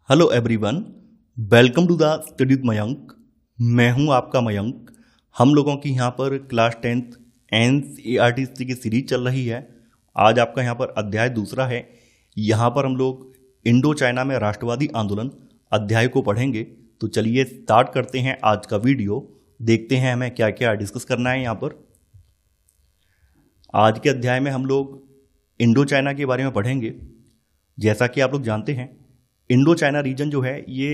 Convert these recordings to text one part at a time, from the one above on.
Hello everyone, welcome to the study with Mayank. मैं हूं आपका मयंक। हम लोगों की यहां पर क्लास 10th एनसीईआरटी की सीरीज चल रही है। आज आपका यहां पर अध्याय दूसरा है। यहां पर हम लोग इंडो चाइना में राष्ट्रवादी आंदोलन अध्याय को पढ़ेंगे। तो चलिए स्टार्ट करते हैं आज का वीडियो। देखते हैं हमें क्या क्या डिस्कस करना है यहाँ पर। आज के अध्याय में हम लोग इंडो चाइना के बारे में पढ़ेंगे। जैसा कि आप लोग जानते हैं, इंडो चाइना रीजन जो है ये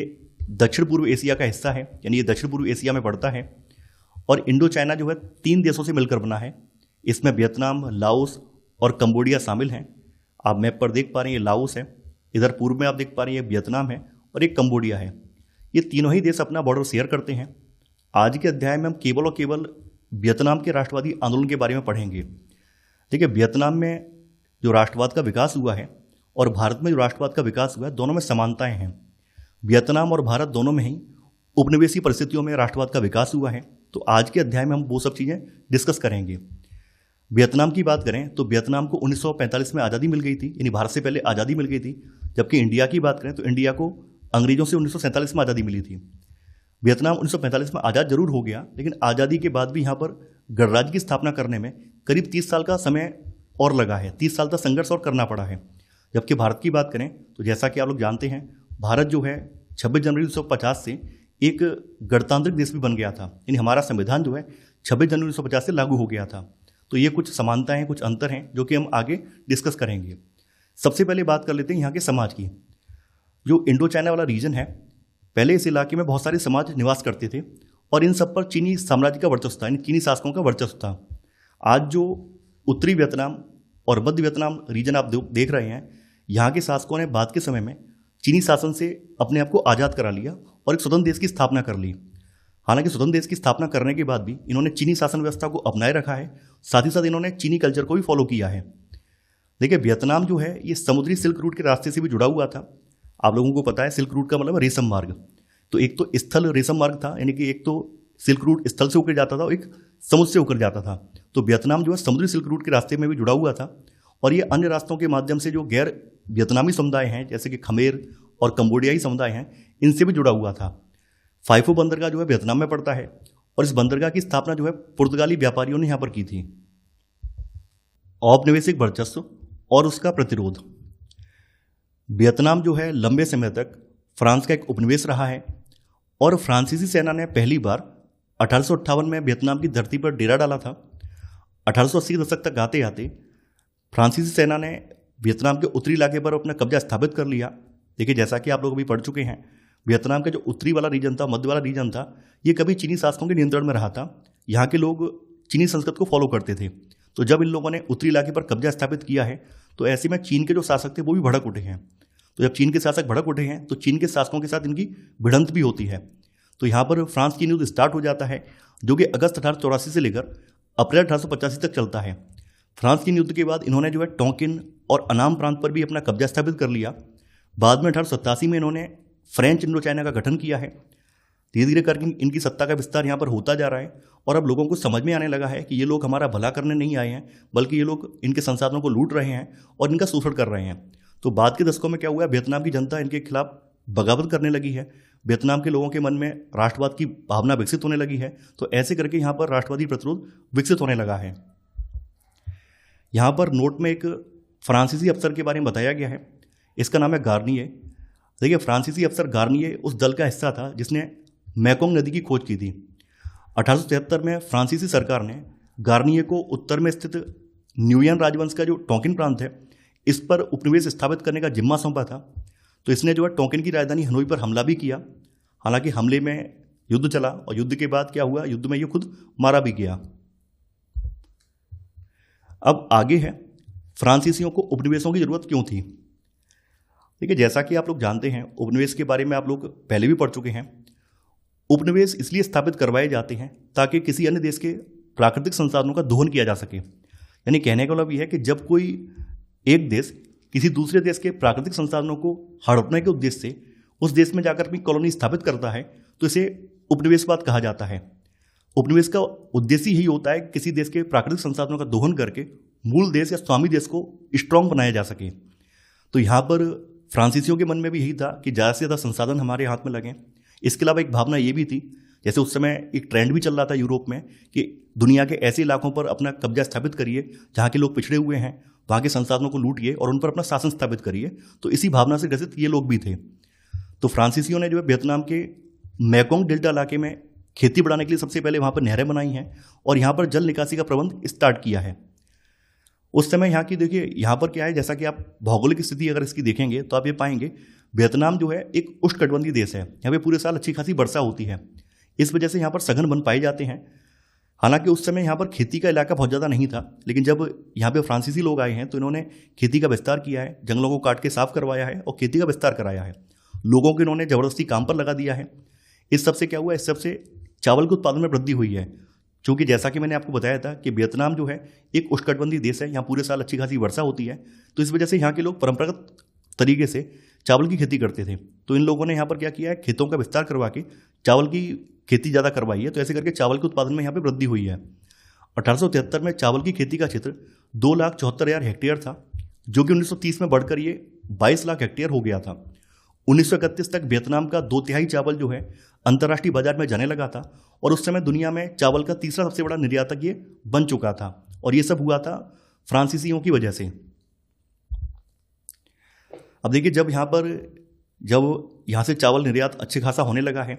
दक्षिण पूर्व एशिया का हिस्सा है, यानी ये दक्षिण पूर्व एशिया में पड़ता है। और इंडो चाइना जो है 3 देशों से मिलकर बना है। इसमें वियतनाम, लाओस और कंबोडिया शामिल हैं। आप मैप पर देख पा रहे हैं, ये लाओस है, इधर पूर्व में आप देख पा रहे हैं ये वियतनाम है और एक कंबोडिया है। ये तीनों ही देश अपना बॉर्डर शेयर करते हैं। आज के अध्याय में हम केवल और केवल वियतनाम के राष्ट्रवादी आंदोलन के बारे में पढ़ेंगे। देखिए, वियतनाम में जो राष्ट्रवाद का विकास हुआ है और भारत में जो राष्ट्रवाद का विकास हुआ है, दोनों में समानताएं हैं। वियतनाम और भारत दोनों में ही उपनिवेशी परिस्थितियों में राष्ट्रवाद का विकास हुआ है। तो आज के अध्याय में हम वो सब चीज़ें डिस्कस करेंगे। वियतनाम की बात करें तो वियतनाम को 1945 में आज़ादी मिल गई थी, यानी भारत से पहले आज़ादी मिल गई थी। जबकि इंडिया की बात करें तो इंडिया को अंग्रेजों से 1947 में आज़ादी मिली थी। वियतनाम 1945 में आज़ाद जरूर हो गया, लेकिन आज़ादी के बाद भी यहाँ पर गणराज्य की स्थापना करने में करीब 30 साल का समय और लगा है। 30 साल तक संघर्ष और करना पड़ा है। जबकि भारत की बात करें तो जैसा कि आप लोग जानते हैं, भारत जो है 26 जनवरी 1950 से एक गणतांत्रिक देश भी बन गया था, यानी हमारा संविधान जो है 26 जनवरी 1950 से लागू हो गया था। तो ये कुछ समानताएं हैं, कुछ अंतर हैं, जो कि हम आगे डिस्कस करेंगे। सबसे पहले बात कर लेते हैं यहाँ के समाज की। जो इंडो चाइना वाला रीजन है, पहले इस इलाके में बहुत सारे समाज निवास करते थे और इन सब पर चीनी साम्राज्य का वर्चस्व था, यानी चीनी शासकों का वर्चस्व था। आज जो उत्तरी वियतनाम और मध्य वियतनाम रीजन आप देख रहे हैं, यहाँ के शासकों ने बाद के समय में चीनी शासन से अपने आप को आज़ाद करा लिया और एक स्वतंत्र देश की स्थापना कर ली। हालांकि स्वतंत्र देश की स्थापना करने के बाद भी इन्होंने चीनी शासन व्यवस्था को अपनाए रखा है, साथ ही साथ इन्होंने चीनी कल्चर को भी फॉलो किया है। देखिए, वियतनाम जो है ये समुद्री सिल्क रूट के रास्ते से भी जुड़ा हुआ था। आप लोगों को पता है सिल्क रूट का मतलब रेशम मार्ग। तो एक तो स्थल रेशम मार्ग था, यानी कि एक तो सिल्क रूट स्थल से होकर जाता था और एक समुद्र से होकर जाता था। तो वियतनाम जो है समुद्री सिल्क रूट के रास्ते में भी जुड़ा हुआ था। और ये अन्य रास्तों के माध्यम से जो गैर वियतनामी समुदाय हैं, जैसे कि खमेर और कंबोडियाई समुदाय हैं, इनसे भी जुड़ा हुआ था। फाइफो बंदरगाह जो है वियतनाम में पड़ता है और इस बंदरगाह की स्थापना जो है पुर्तगाली व्यापारियों ने यहाँ पर की थी। औपनिवेशिक वर्चस्व और उसका प्रतिरोध। वियतनाम जो है लंबे समय तक फ्रांस का एक उपनिवेश रहा है और फ्रांसीसी सेना ने पहली बार 1858 में वियतनाम की धरती पर डेरा डाला था। 1880 के दशक तक आते आते फ्रांसीसी सेना ने वियतनाम के उत्तरी इलाके पर अपना कब्जा स्थापित कर लिया। देखिए, जैसा कि आप लोग अभी पढ़ चुके हैं, वियतनाम का जो उत्तरी वाला रीजन था, मध्य वाला रीजन था, ये कभी चीनी शासकों के नियंत्रण में रहा था। यहाँ के लोग चीनी संस्कृति को फॉलो करते थे। तो जब इन लोगों ने उत्तरी इलाके पर कब्जा स्थापित किया है, तो ऐसे में चीन के जो शासक थे वो भी भड़क उठे हैं। तो जब चीन के शासक भड़क उठे हैं तो चीन के शासकों के साथ इनकी भिड़ंत भी होती है। तो यहाँ पर फ्रांस चीन युद्ध स्टार्ट हो जाता है, जो कि अगस्त 1884 से लेकर अप्रैल 1885 तक चलता है। फ्रांस की युद्ध के बाद इन्होंने जो है टोंकिन और अनाम प्रांत पर भी अपना कब्जा स्थापित कर लिया। बाद में 1887 में इन्होंने फ्रेंच इंडो चाइना का गठन किया है। धीरे धीरे करके इनकी सत्ता का विस्तार यहाँ पर होता जा रहा है और अब लोगों को समझ में आने लगा है कि ये लोग हमारा भला करने नहीं आए हैं, बल्कि ये लोग इनके संसाधनों को लूट रहे हैं और इनका शोषण कर रहे हैं। तो बाद के दशकों में क्या हुआ, वियतनाम की जनता इनके खिलाफ बगावत करने लगी है। वियतनाम के लोगों के मन में राष्ट्रवाद की भावना विकसित होने लगी है। तो ऐसे करके यहाँ पर राष्ट्रवादी प्रतिरोध विकसित होने लगा है। यहाँ पर नोट में एक फ्रांसीसी अफसर के बारे में बताया गया है, इसका नाम है गार्निये। देखिए, फ्रांसीसी अफसर गार्निये उस दल का हिस्सा था जिसने मैकोंग नदी की खोज की थी। 1873 में फ्रांसीसी सरकार ने गार्निये को उत्तर में स्थित न्यूयन राजवंश का जो टोंकिन प्रांत है, इस पर उपनिवेश स्थापित करने का जिम्मा सौंपा था। तो इसने जो है टोंकिन की राजधानी हनोई पर हमला भी किया। हालांकि हमले में युद्ध चला और युद्ध के बाद क्या हुआ, युद्ध में ये खुद मारा भी गया। अब आगे है, फ्रांसीसियों को उपनिवेशों की जरूरत क्यों थी। देखिए, जैसा कि आप लोग जानते हैं, उपनिवेश के बारे में आप लोग पहले भी पढ़ चुके हैं। उपनिवेश इसलिए स्थापित करवाए जाते हैं ताकि किसी अन्य देश के प्राकृतिक संसाधनों का दोहन किया जा सके। यानी कहने का मतलब यह है कि जब कोई एक देश किसी दूसरे देश के प्राकृतिक संसाधनों को हड़पने के उद्देश्य से उस देश में जाकर अपनी कॉलोनी स्थापित करता है, तो इसे उपनिवेशवाद कहा जाता है। उपनिवेश का उद्देश्य यही होता है कि किसी देश के प्राकृतिक संसाधनों का दोहन करके मूल देश या स्वामी देश को स्ट्रांग बनाया जा सके। तो यहाँ पर फ्रांसीसियों के मन में भी यही था कि ज़्यादा से ज़्यादा संसाधन हमारे हाथ में लगें। इसके अलावा एक भावना ये भी थी, जैसे उस समय एक ट्रेंड भी चल रहा था यूरोप में कि दुनिया के ऐसे इलाकों पर अपना कब्जा स्थापित करिए जहाँ के लोग पिछड़े हुए हैं, वहाँ के संसाधनों को लूटिए और उन पर अपना शासन स्थापित करिए। तो इसी भावना से ग्रसित ये लोग भी थे। तो फ्रांसीसियों ने जो है वियतनाम के मैकोंग डेल्टा इलाके में खेती बढ़ाने के लिए सबसे पहले वहाँ पर नहरें बनाई हैं और यहाँ पर जल निकासी का प्रबंध स्टार्ट किया है। उस समय यहाँ की देखिए, यहाँ पर क्या है, जैसा कि आप भौगोलिक स्थिति अगर इसकी देखेंगे तो आप ये पाएंगे वियतनाम जो है एक उष्णकटिबंधीय देश है। यहाँ पे पूरे साल अच्छी खासी वर्षा होती है, इस वजह से यहाँ पर सघन वन पाए जाते हैं। हालांकि उस समय यहाँ पर खेती का इलाका बहुत ज़्यादा नहीं था, लेकिन जब यहाँ पे फ्रांसीसी लोग आए हैं तो इन्होंने खेती का विस्तार किया है, जंगलों को काट के साफ करवाया है और खेती का विस्तार कराया है। लोगों को इन्होंने ज़बरदस्ती काम पर लगा दिया है। इस सबसे क्या हुआ, इस सबसे चावल के उत्पादन में वृद्धि हुई है। क्योंकि जैसा कि मैंने आपको बताया था कि वियतनाम जो है एक उष्णकटिबंधीय देश है, यहाँ पूरे साल अच्छी खासी वर्षा होती है, तो इस वजह से यहाँ के लोग परंपरागत तरीके से चावल की खेती करते थे। तो इन लोगों ने यहाँ पर क्या किया है, खेतों का विस्तार करवा के चावल की खेती ज़्यादा करवाई है। तो ऐसे करके चावल के उत्पादन में यहाँ पर वृद्धि हुई है। 1873 में चावल की खेती का क्षेत्र 2,74,000 हेक्टेयर था, जो कि 1930 में बढ़कर ये 22 लाख हेक्टेयर हो गया था। 1931 तक वियतनाम का 2/3 चावल जो है अंतर्राष्ट्रीय बाजार में जाने लगा था और उस समय दुनिया में चावल का तीसरा सबसे बड़ा निर्यातक ये बन चुका था। और ये सब हुआ था फ्रांसीसियों की वजह से। अब देखिए, जब यहाँ से चावल निर्यात अच्छे खासा होने लगा है,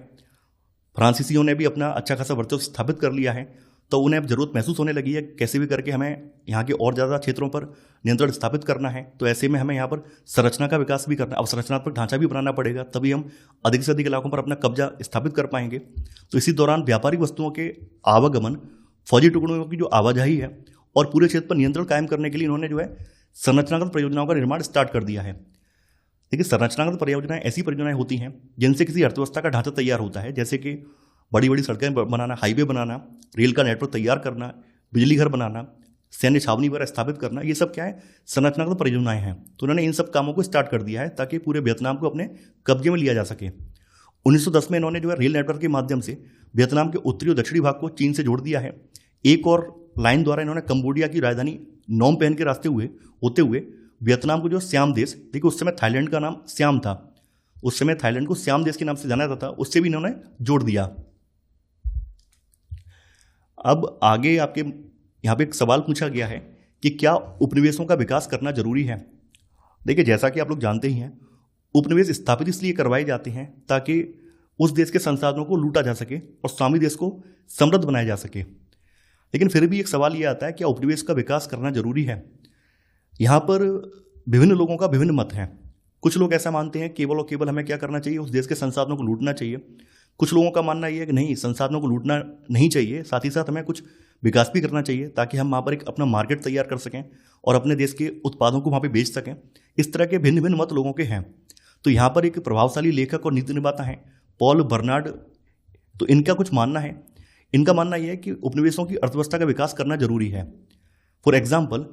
फ्रांसीसियों ने भी अपना अच्छा खासा वर्चस्व स्थापित कर लिया है, तो उन्हें अब जरूरत महसूस होने लगी है कैसे भी करके हमें यहाँ के और ज़्यादा क्षेत्रों पर नियंत्रण स्थापित करना है। तो ऐसे में हमें यहाँ पर संरचना का विकास भी करना, अवसंरचनात्मक ढांचा भी बनाना पड़ेगा, तभी हम अधिक से अधिक इलाकों पर अपना कब्जा स्थापित कर पाएंगे। तो इसी दौरान व्यापारिक वस्तुओं के आवागमन, फौजी टुकड़ों की जो आवाजाही है और पूरे क्षेत्र पर नियंत्रण कायम करने के लिए इन्होंने जो है संरचनागत परियोजनाओं का निर्माण स्टार्ट कर दिया है। देखिए, संरचनागत परियोजनाएं ऐसी परियोजनाएं होती हैं जिनसे किसी अर्थव्यवस्था का ढांचा तैयार होता है, जैसे कि बड़ी बड़ी सड़कें बनाना, हाईवे बनाना, रेल का नेटवर्क तैयार करना, बिजली घर बनाना, सैन्य छावनी वगैरह स्थापित करना। ये सब क्या है, संरचनागत परियोजनाएं हैं। तो उन्होंने इन सब कामों को स्टार्ट कर दिया है ताकि पूरे वियतनाम को अपने कब्जे में लिया जा सके। 1910 में इन्होंने जो है रेल नेटवर्क के माध्यम से वियतनाम के उत्तरी और दक्षिणी भाग को चीन से जोड़ दिया है। एक और लाइन द्वारा इन्होंने कंबोडिया की राजधानी नोम पेन के रास्ते होते हुए वियतनाम को जो श्याम देश, देखिए उस समय थाईलैंड का नाम श्याम था, उस समय थाईलैंड को श्याम देश के नाम से जाना जाता था, उससे भी इन्होंने जोड़ दिया। अब आगे आपके यहाँ पे एक सवाल पूछा गया है कि क्या उपनिवेशों का विकास करना जरूरी है। देखिए, जैसा कि आप लोग जानते ही हैं, उपनिवेश स्थापित इसलिए करवाए जाते हैं ताकि उस देश के संसाधनों को लूटा जा सके और स्वामी देश को समृद्ध बनाया जा सके। लेकिन फिर भी एक सवाल ये आता है, क्या उपनिवेश का विकास करना जरूरी है। यहाँ पर विभिन्न लोगों का विभिन्न मत है। कुछ लोग ऐसा मानते हैं केवल और केवल हमें क्या करना चाहिए, उस देश के संसाधनों को लूटना चाहिए। कुछ लोगों का मानना यह है कि नहीं, संसाधनों को लूटना नहीं चाहिए, साथ ही साथ हमें कुछ विकास भी करना चाहिए ताकि हम वहाँ पर एक अपना मार्केट तैयार कर सकें और अपने देश के उत्पादों को वहाँ पे बेच सकें। इस तरह के भिन्न भिन्न मत लोगों के हैं। तो यहाँ पर एक प्रभावशाली लेखक और नीति निर्माता हैं पॉल बर्नार्ड। तो इनका कुछ मानना है, इनका मानना यह है कि उपनिवेशों की अर्थव्यवस्था का विकास करना जरूरी है। फॉर एग्जाम्पल,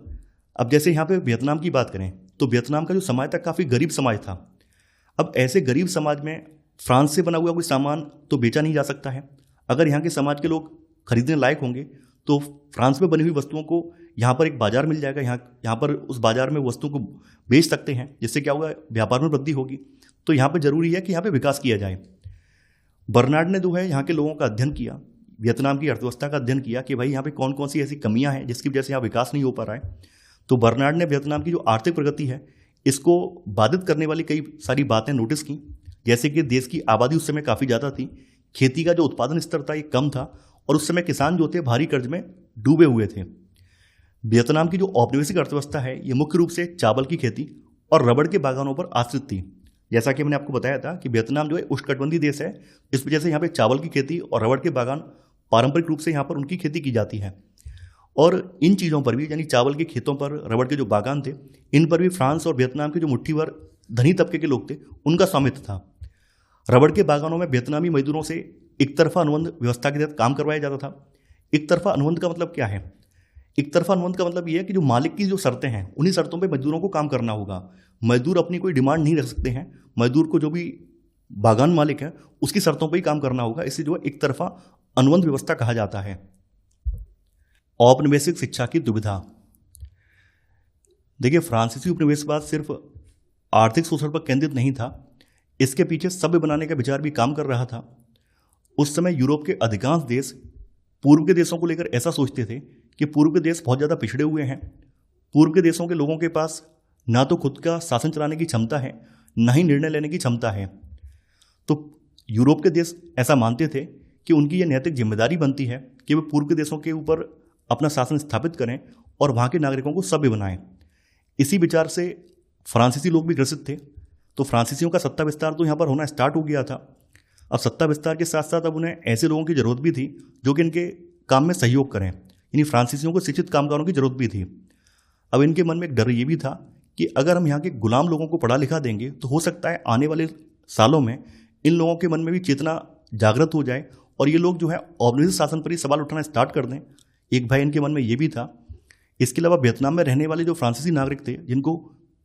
अब जैसे यहाँ पे वियतनाम की बात करें तो वियतनाम का जो समाज था काफ़ी गरीब समाज था। अब ऐसे गरीब समाज में फ्रांस से बना हुआ कोई सामान तो बेचा नहीं जा सकता है। अगर यहाँ के समाज के लोग खरीदने लायक होंगे तो फ्रांस में बनी हुई वस्तुओं को यहाँ पर एक बाजार मिल जाएगा, यहाँ पर उस बाजार में वस्तुओं को बेच सकते हैं, जिससे क्या होगा, व्यापार में वृद्धि होगी। तो यहाँ पर जरूरी है कि यहाँ पर विकास किया जाए। बर्नार्ड ने जो है यहाँ के लोगों का अध्ययन किया, वियतनाम की अर्थव्यवस्था का अध्ययन किया कि भाई यहाँ पे कौन कौन सी ऐसी कमियाँ हैं जिसकी वजह से यहाँ विकास नहीं हो पा रहा है। तो बर्नार्ड ने वियतनाम की जो आर्थिक प्रगति है इसको बाधित करने वाली कई सारी बातें नोटिस की, जैसे कि देश की आबादी उस समय काफ़ी ज़्यादा थी, खेती का जो उत्पादन स्तर था ये कम था और उस समय किसान जो थे भारी कर्ज में डूबे हुए थे। वियतनाम की जो औपनिवेशिक अर्थव्यवस्था है ये मुख्य रूप से चावल की खेती और रबड़ के बागानों पर आश्रित थी। जैसा कि मैंने आपको बताया था कि वियतनाम जो है उष्णकटिबंधीय देश है, इस वजह से यहाँ पे चावल की खेती और रबड़ के बागान पारंपरिक रूप से यहाँ पर उनकी खेती की जाती है। और इन चीज़ों पर भी, यानी चावल के खेतों पर, रबड़ के जो बागान थे, इन पर भी फ्रांस और वियतनाम के जो मुट्ठी भर धनी तबके के लोग थे उनका स्वामित्व था। रबड़ के बागानों में वियतनामी मजदूरों से एक तरफा अनुबंध व्यवस्था के तहत काम करवाया जाता था। एक तरफा अनुबंध का मतलब क्या है? एक तरफा अनुबंध का मतलब ये है कि जो मालिक की जो शर्तें हैं उन्हीं शर्तों पे मजदूरों को काम करना होगा। मजदूर अपनी कोई डिमांड नहीं रख सकते हैं, मजदूर को जो भी बागान मालिक है उसकी शर्तों पर ही काम करना होगा। इसे जो है एक तरफा अनुबंध व्यवस्था कहा जाता है। औपनिवेशिक शिक्षा की दुविधा। देखिए, फ्रांसीसी उपनिवेशवाद सिर्फ आर्थिक शोषण पर केंद्रित नहीं था, इसके पीछे सभ्य बनाने का विचार भी काम कर रहा था। उस समय यूरोप के अधिकांश देश पूर्व के देशों को लेकर ऐसा सोचते थे कि पूर्व के देश बहुत ज़्यादा पिछड़े हुए हैं, पूर्व के देशों के लोगों के पास ना तो खुद का शासन चलाने की क्षमता है, ना ही निर्णय लेने की क्षमता है। तो यूरोप के देश ऐसा मानते थे कि उनकी यह नैतिक जिम्मेदारी बनती है कि वे पूर्व के देशों के ऊपर अपना शासन स्थापित करें और वहाँ के नागरिकों को सभ्य बनाएं। इसी विचार से फ्रांसीसी लोग भी ग्रसित थे। तो फ्रांसीसियों का सत्ता विस्तार तो यहाँ पर होना स्टार्ट हो गया था। अब सत्ता विस्तार के साथ साथ अब उन्हें ऐसे लोगों की जरूरत भी थी जो कि इनके काम में सहयोग करें, यानी फ्रांसीसियों को शिक्षित कामगारों की जरूरत भी थी। अब इनके मन में एक डर ये भी था कि अगर हम यहाँ के गुलाम लोगों को पढ़ा लिखा देंगे तो हो सकता है आने वाले सालों में इन लोगों के मन में भी चेतना जागृत हो जाए और ये लोग जो है औपनिवेशिक शासन पर ही सवाल उठाना स्टार्ट कर दें। एक भय इनके मन में ये भी था। इसके अलावा वियतनाम में रहने वाले जो फ्रांसीसी नागरिक थे, जिनको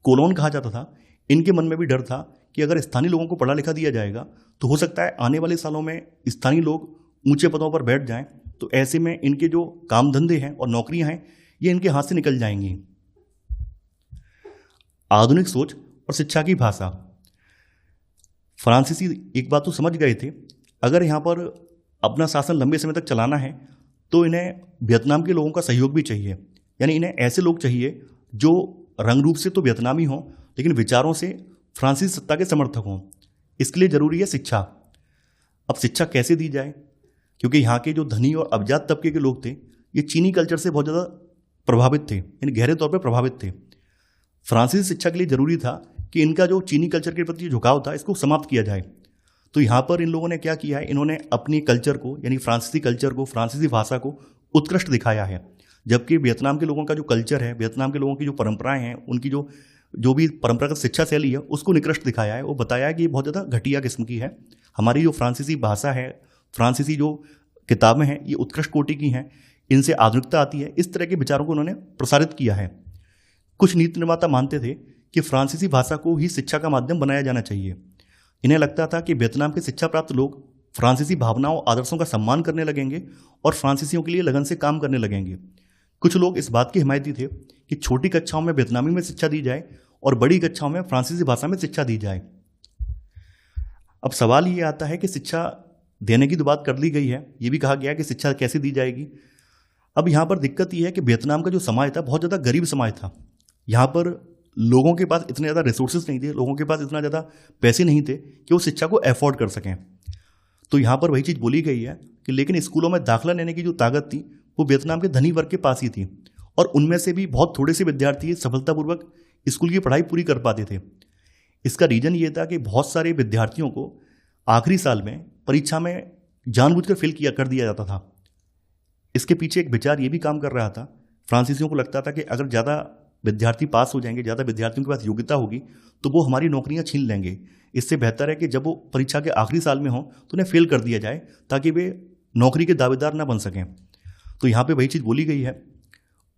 कोलोन कहा जाता था, इनके मन में भी डर था कि अगर स्थानीय लोगों को पढ़ा लिखा दिया जाएगा तो हो सकता है आने वाले सालों में स्थानीय लोग ऊंचे पदों पर बैठ जाएं, तो ऐसे में इनके जो काम धंधे हैं और नौकरियां हैं ये इनके हाथ से निकल जाएंगी। आधुनिक सोच और शिक्षा की भाषा। फ्रांसीसी एक बात तो समझ गए थे, अगर यहाँ पर अपना शासन लंबे समय तक चलाना है तो इन्हें वियतनाम के लोगों का सहयोग भी चाहिए, यानी इन्हें ऐसे लोग चाहिए जो रंग रूप से तो वियतनामी हों लेकिन विचारों से फ्रांसीसी सत्ता के समर्थक हों। इसके लिए जरूरी है शिक्षा। अब शिक्षा कैसे दी जाए, क्योंकि यहाँ के जो धनी और अवजात तबके के लोग थे ये चीनी कल्चर से बहुत ज़्यादा प्रभावित थे, यानी गहरे तौर पर प्रभावित थे। फ्रांसीसी शिक्षा के लिए जरूरी था कि इनका जो चीनी कल्चर के प्रति झुकाव था इसको समाप्त किया जाए। तो यहाँ पर इन लोगों ने क्या किया है, इन्होंने अपनी कल्चर को, यानी फ्रांसीसी कल्चर को, फ्रांसीसी भाषा को उत्कृष्ट दिखाया है। जबकि वियतनाम के लोगों का जो कल्चर है, वियतनाम के लोगों की जो परंपराएं हैं, उनकी जो भी परंपरागत शिक्षा शैली है उसको निकृष्ट दिखाया है। वो बताया है कि ये बहुत ज़्यादा घटिया किस्म की है। हमारी जो फ्रांसीसी भाषा है, फ्रांसीसी जो किताबें हैं, ये उत्कृष्ट कोटि की हैं, इनसे आधुनिकता आती है। इस तरह के विचारों को उन्होंने प्रसारित किया है। कुछ नीति निर्माता मानते थे कि फ्रांसीसी भाषा को ही शिक्षा का माध्यम बनाया जाना चाहिए। इन्हें लगता था कि वियतनाम के शिक्षा प्राप्त लोग फ्रांसीसी भावनाओं आदर्शों का सम्मान करने लगेंगे और फ्रांसीसियों के लिए लगन से काम करने लगेंगे। कुछ लोग इस बात के हिमायती थे कि छोटी कक्षाओं में वियतनामी में शिक्षा दी जाए और बड़ी कक्षाओं में फ्रांसीसी भाषा में शिक्षा दी जाए। अब सवाल ये आता है कि शिक्षा देने की तो बात कर ली गई है, ये भी कहा गया कि शिक्षा कैसे दी जाएगी। अब यहाँ पर दिक्कत यह है कि वियतनाम का जो समाज था बहुत ज़्यादा गरीब समाज था। यहाँ पर लोगों के पास इतने ज़्यादा रिसोर्सेज नहीं थे, लोगों के पास इतना ज़्यादा पैसे नहीं थे कि वो शिक्षा को अफोर्ड कर सकें। तो यहाँ पर वही चीज़ बोली गई है कि लेकिन स्कूलों में दाखिला लेने की जो ताकत थी वो वियतनाम के धनी वर्ग के पास ही थी और उनमें से भी बहुत थोड़े से विद्यार्थी सफलतापूर्वक स्कूल की पढ़ाई पूरी कर पाते थे। इसका रीज़न ये था कि बहुत सारे विद्यार्थियों को आखिरी साल में परीक्षा में जानबूझकर फेल कर दिया जाता था। इसके पीछे एक विचार ये भी काम कर रहा था। फ्रांसीसियों को लगता था कि अगर ज़्यादा विद्यार्थी पास हो जाएंगे, ज़्यादा विद्यार्थियों के पास योग्यता होगी तो वो हमारी नौकरियां छीन लेंगे। इससे बेहतर है कि जब वो परीक्षा के आखिरी साल में हो तो उन्हें फेल कर दिया जाए ताकि वे नौकरी के दावेदार ना बन सकें। तो यहाँ पे वही चीज़ बोली गई है।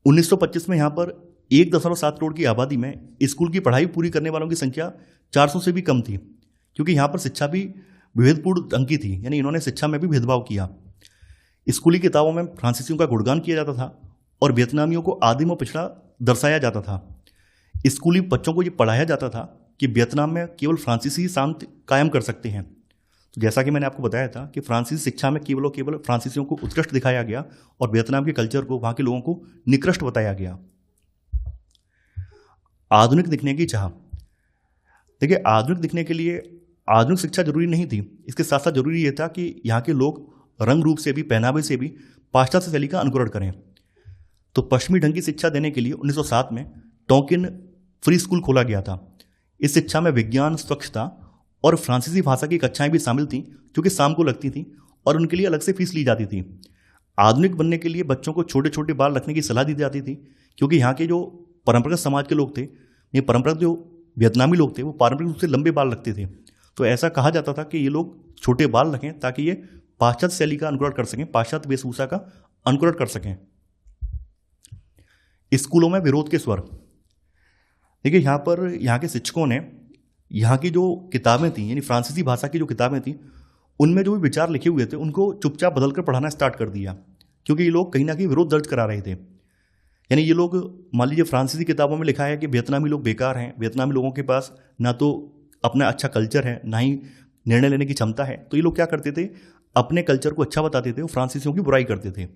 1925 में यहाँ पर 1.7 करोड़ की आबादी में स्कूल की पढ़ाई पूरी करने वालों की संख्या 400 से भी कम थी, क्योंकि यहाँ पर शिक्षा भी विभेदपूर्ण ढंग की थी, यानी इन्होंने शिक्षा में भी भेदभाव किया। स्कूली किताबों में फ्रांसीसियों का गुणगान किया जाता था और वियतनामियों को आदिम और पिछड़ा दर्शाया जाता था। स्कूली बच्चों को ये पढ़ाया जाता था कि वियतनाम में केवल फ्रांसीसी ही शांति कायम कर सकते हैं। तो जैसा कि मैंने आपको बताया था कि फ्रांसीसी शिक्षा में केवल और केवल फ्रांसीसियों को उत्कृष्ट दिखाया गया और वियतनाम के कल्चर को, वहाँ के लोगों को निकृष्ट बताया गया। आधुनिक दिखने की चाह। देखिए, आधुनिक दिखने के लिए आधुनिक शिक्षा जरूरी नहीं थी। इसके साथ साथ जरूरी यह था कि यहाँ के लोग रंग रूप से भी, पहनावे से भी पाश्चात्य शैली का अनुकरण करें। तो पश्चिमी ढंग की शिक्षा देने के लिए 1907 में टोंकिन फ्री स्कूल खोला गया था। इस शिक्षा में विज्ञान, स्वच्छता और फ्रांसीसी भाषा की कक्षाएं भी शामिल थीं, जो कि शाम को लगती थीं और उनके लिए अलग से फीस ली जाती थी। आधुनिक बनने के लिए बच्चों को छोटे छोटे बाल रखने की सलाह दी जाती थी, क्योंकि यहाँ के जो परंपरागत समाज के लोग थे, ये परंपरागत जो वियतनामी लोग थे, वो पारंपरिक रूप से लंबे बाल रखते थे। तो ऐसा कहा जाता था कि ये लोग छोटे बाल रखें ताकि ये पाश्चात्य शैली का अनुकरण कर सकें, पाश्चात्य वेशभूषा का अनुकरण कर सकें। स्कूलों में विरोध के स्वर। देखिए, यहाँ पर यहाँ के शिक्षकों ने यहाँ की जो किताबें थी, यानी फ्रांसीसी भाषा की जो किताबें थी, उनमें जो भी विचार लिखे हुए थे उनको चुपचाप बदल कर पढ़ाना स्टार्ट कर दिया, क्योंकि ये लोग कहीं ना कहीं विरोध दर्ज करा रहे थे। यानी ये लोग, मान लीजिए फ्रांसीसी किताबों में लिखा है कि वियतनामी लोग बेकार हैं, वियतनामी लोगों के पास ना तो अपना अच्छा कल्चर है, ना ही निर्णय लेने की क्षमता है। तो ये लोग क्या करते थे, अपने कल्चर को अच्छा बताते थे, वो फ्रांसीसियों की बुराई करते थे।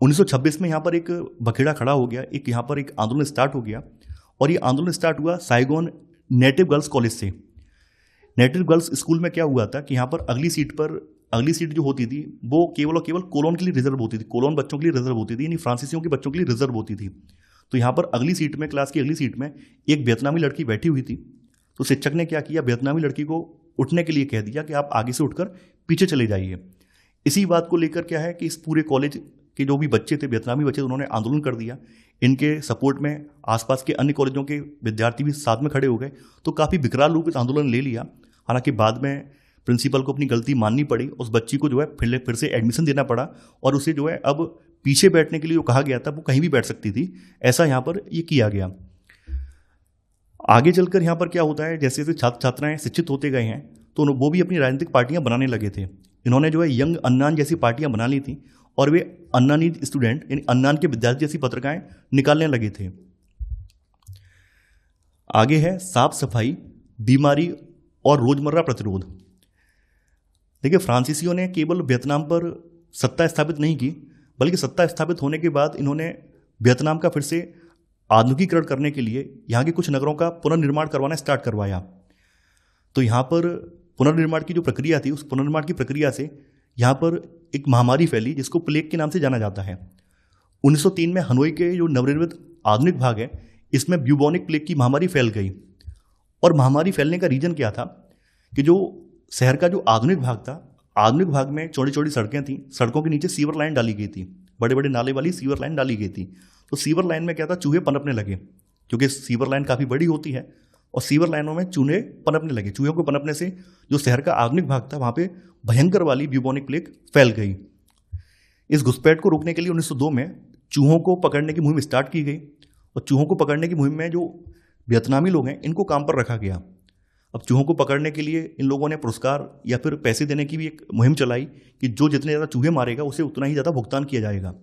1926 में यहाँ पर एक बखेड़ा खड़ा हो गया, एक यहाँ पर एक आंदोलन स्टार्ट हो गया, और ये आंदोलन स्टार्ट हुआ साइगोन नेटिव गर्ल्स कॉलेज से। नेटिव गर्ल्स स्कूल में क्या हुआ था कि यहाँ पर अगली सीट जो होती थी वो केवल और केवल कोलोन के लिए रिजर्व होती थी, कोलोन बच्चों के लिए रिजर्व होती थी, यानी फ्रांसीसियों के बच्चों के लिए रिजर्व होती थी। तो यहाँ पर अगली सीट में, क्लास की अगली सीट में एक वियतनामी लड़की बैठी हुई थी। तो शिक्षक ने क्या किया, वियतनामी लड़की को उठने के लिए कह दिया कि आप आगे से उठकर पीछे चले जाइए। इसी बात को लेकर क्या है कि इस पूरे कॉलेज के जो भी बच्चे थे, वियतनामी बच्चे, उन्होंने आंदोलन कर दिया। इनके सपोर्ट में आसपास के अन्य कॉलेजों के विद्यार्थी भी साथ में खड़े हो गए। तो काफ़ी विकराल रूप इस आंदोलन ले लिया। हालांकि बाद में प्रिंसिपल को अपनी गलती माननी पड़ी, उस बच्ची को जो है फिर से एडमिशन देना पड़ा, और उसे जो है अब पीछे बैठने के लिए जो कहा गया था वो कहीं भी बैठ सकती थी, ऐसा यहाँ पर ये किया गया। आगे चलकर यहाँ पर क्या होता है, जैसे जैसे छात्र छात्राएं शिक्षित होते गए हैं तो वो भी अपनी राजनीतिक पार्टियां बनाने लगे थे। इन्होंने जो है यंग अन्नान जैसी पार्टियां बना ली थी, और वे अन्नानी स्टूडेंट यानी अन्नान के विद्यार्थी जैसी पत्रिकाएं निकालने लगे थे। आगे है साफ सफाई, बीमारी और रोजमर्रा प्रतिरोध। देखिए, फ्रांसीसियों ने केवल वियतनाम पर सत्ता स्थापित नहीं की, बल्कि सत्ता स्थापित होने के बाद इन्होंने वियतनाम का फिर से आधुनिकीकरण करने के लिए यहाँ के कुछ नगरों का पुनर्निर्माण करवाना स्टार्ट करवाया। तो यहाँ पर पुनर्निर्माण की जो प्रक्रिया थी, उस पुनर्निर्माण की प्रक्रिया से यहाँ पर एक महामारी फैली जिसको प्लेग के नाम से जाना जाता है। 1903 में हनोई के जो नवनिर्मित आधुनिक भाग है, इसमें ब्यूबोनिक प्लेग की महामारी फैल गई। और महामारी फैलने का रीजन क्या था कि जो शहर का जो आधुनिक भाग था, आधुनिक भाग में चौड़ी चौड़ी सड़कें थीं, सड़कों के नीचे सीवर लाइन डाली गई थी, बड़े बड़े नाले वाली सीवर लाइन डाली गई थी। तो सीवर लाइन में क्या था, चूहे पनपने लगे, क्योंकि सीवर लाइन काफ़ी बड़ी होती है, और सीवर लाइनों में चूहे पनपने लगे। चूहों को पनपने से जो शहर का आधुनिक भाग था वहाँ पे भयंकर वाली ब्यूबोनिक प्लेग फैल गई। इस घुसपैठ को रोकने के लिए 1902 में चूहों को पकड़ने की मुहिम स्टार्ट की गई, और चूहों को पकड़ने की मुहिम में जो वियतनामी लोग हैं इनको काम पर रखा गया। अब चूहों को पकड़ने के लिए इन लोगों ने पुरस्कार या फिर पैसे देने की भी एक मुहिम चलाई कि जो जितने ज़्यादा चूहे मारेगा उसे उतना ही ज़्यादा भुगतान किया जाएगा।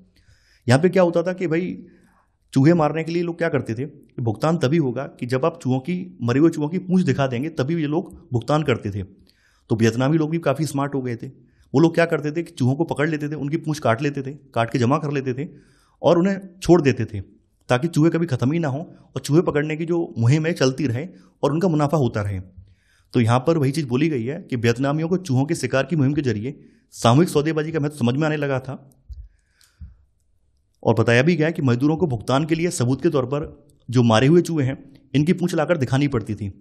यहाँ पे क्या होता था कि भाई चूहे मारने के लिए लोग क्या करते थे कि भुगतान तभी होगा कि जब आप मरे हुए चूहों की पूंछ दिखा देंगे, तभी ये लोग भुगतान करते थे। तो वियतनामी लोग भी काफ़ी स्मार्ट हो गए थे। वो लोग क्या करते थे कि चूहों को पकड़ लेते थे, उनकी पूंछ काट लेते थे, काट के जमा कर लेते थे और उन्हें छोड़ देते थे, ताकि चूहे कभी ख़त्म ही ना हो और चूहे पकड़ने की जो मुहिम है चलती रहे और उनका मुनाफा होता रहे। तो यहाँ पर वही चीज़ बोली गई है कि वियतनामियों को चूहों के शिकार की मुहिम के जरिए सामूहिक सौदेबाजी का महत्व समझ में आने लगा था, और बताया भी गया कि मजदूरों को भुगतान के लिए सबूत के तौर पर जो मारे हुए चूहे हैं इनकी पूंछ लाकर दिखानी पड़ती थी।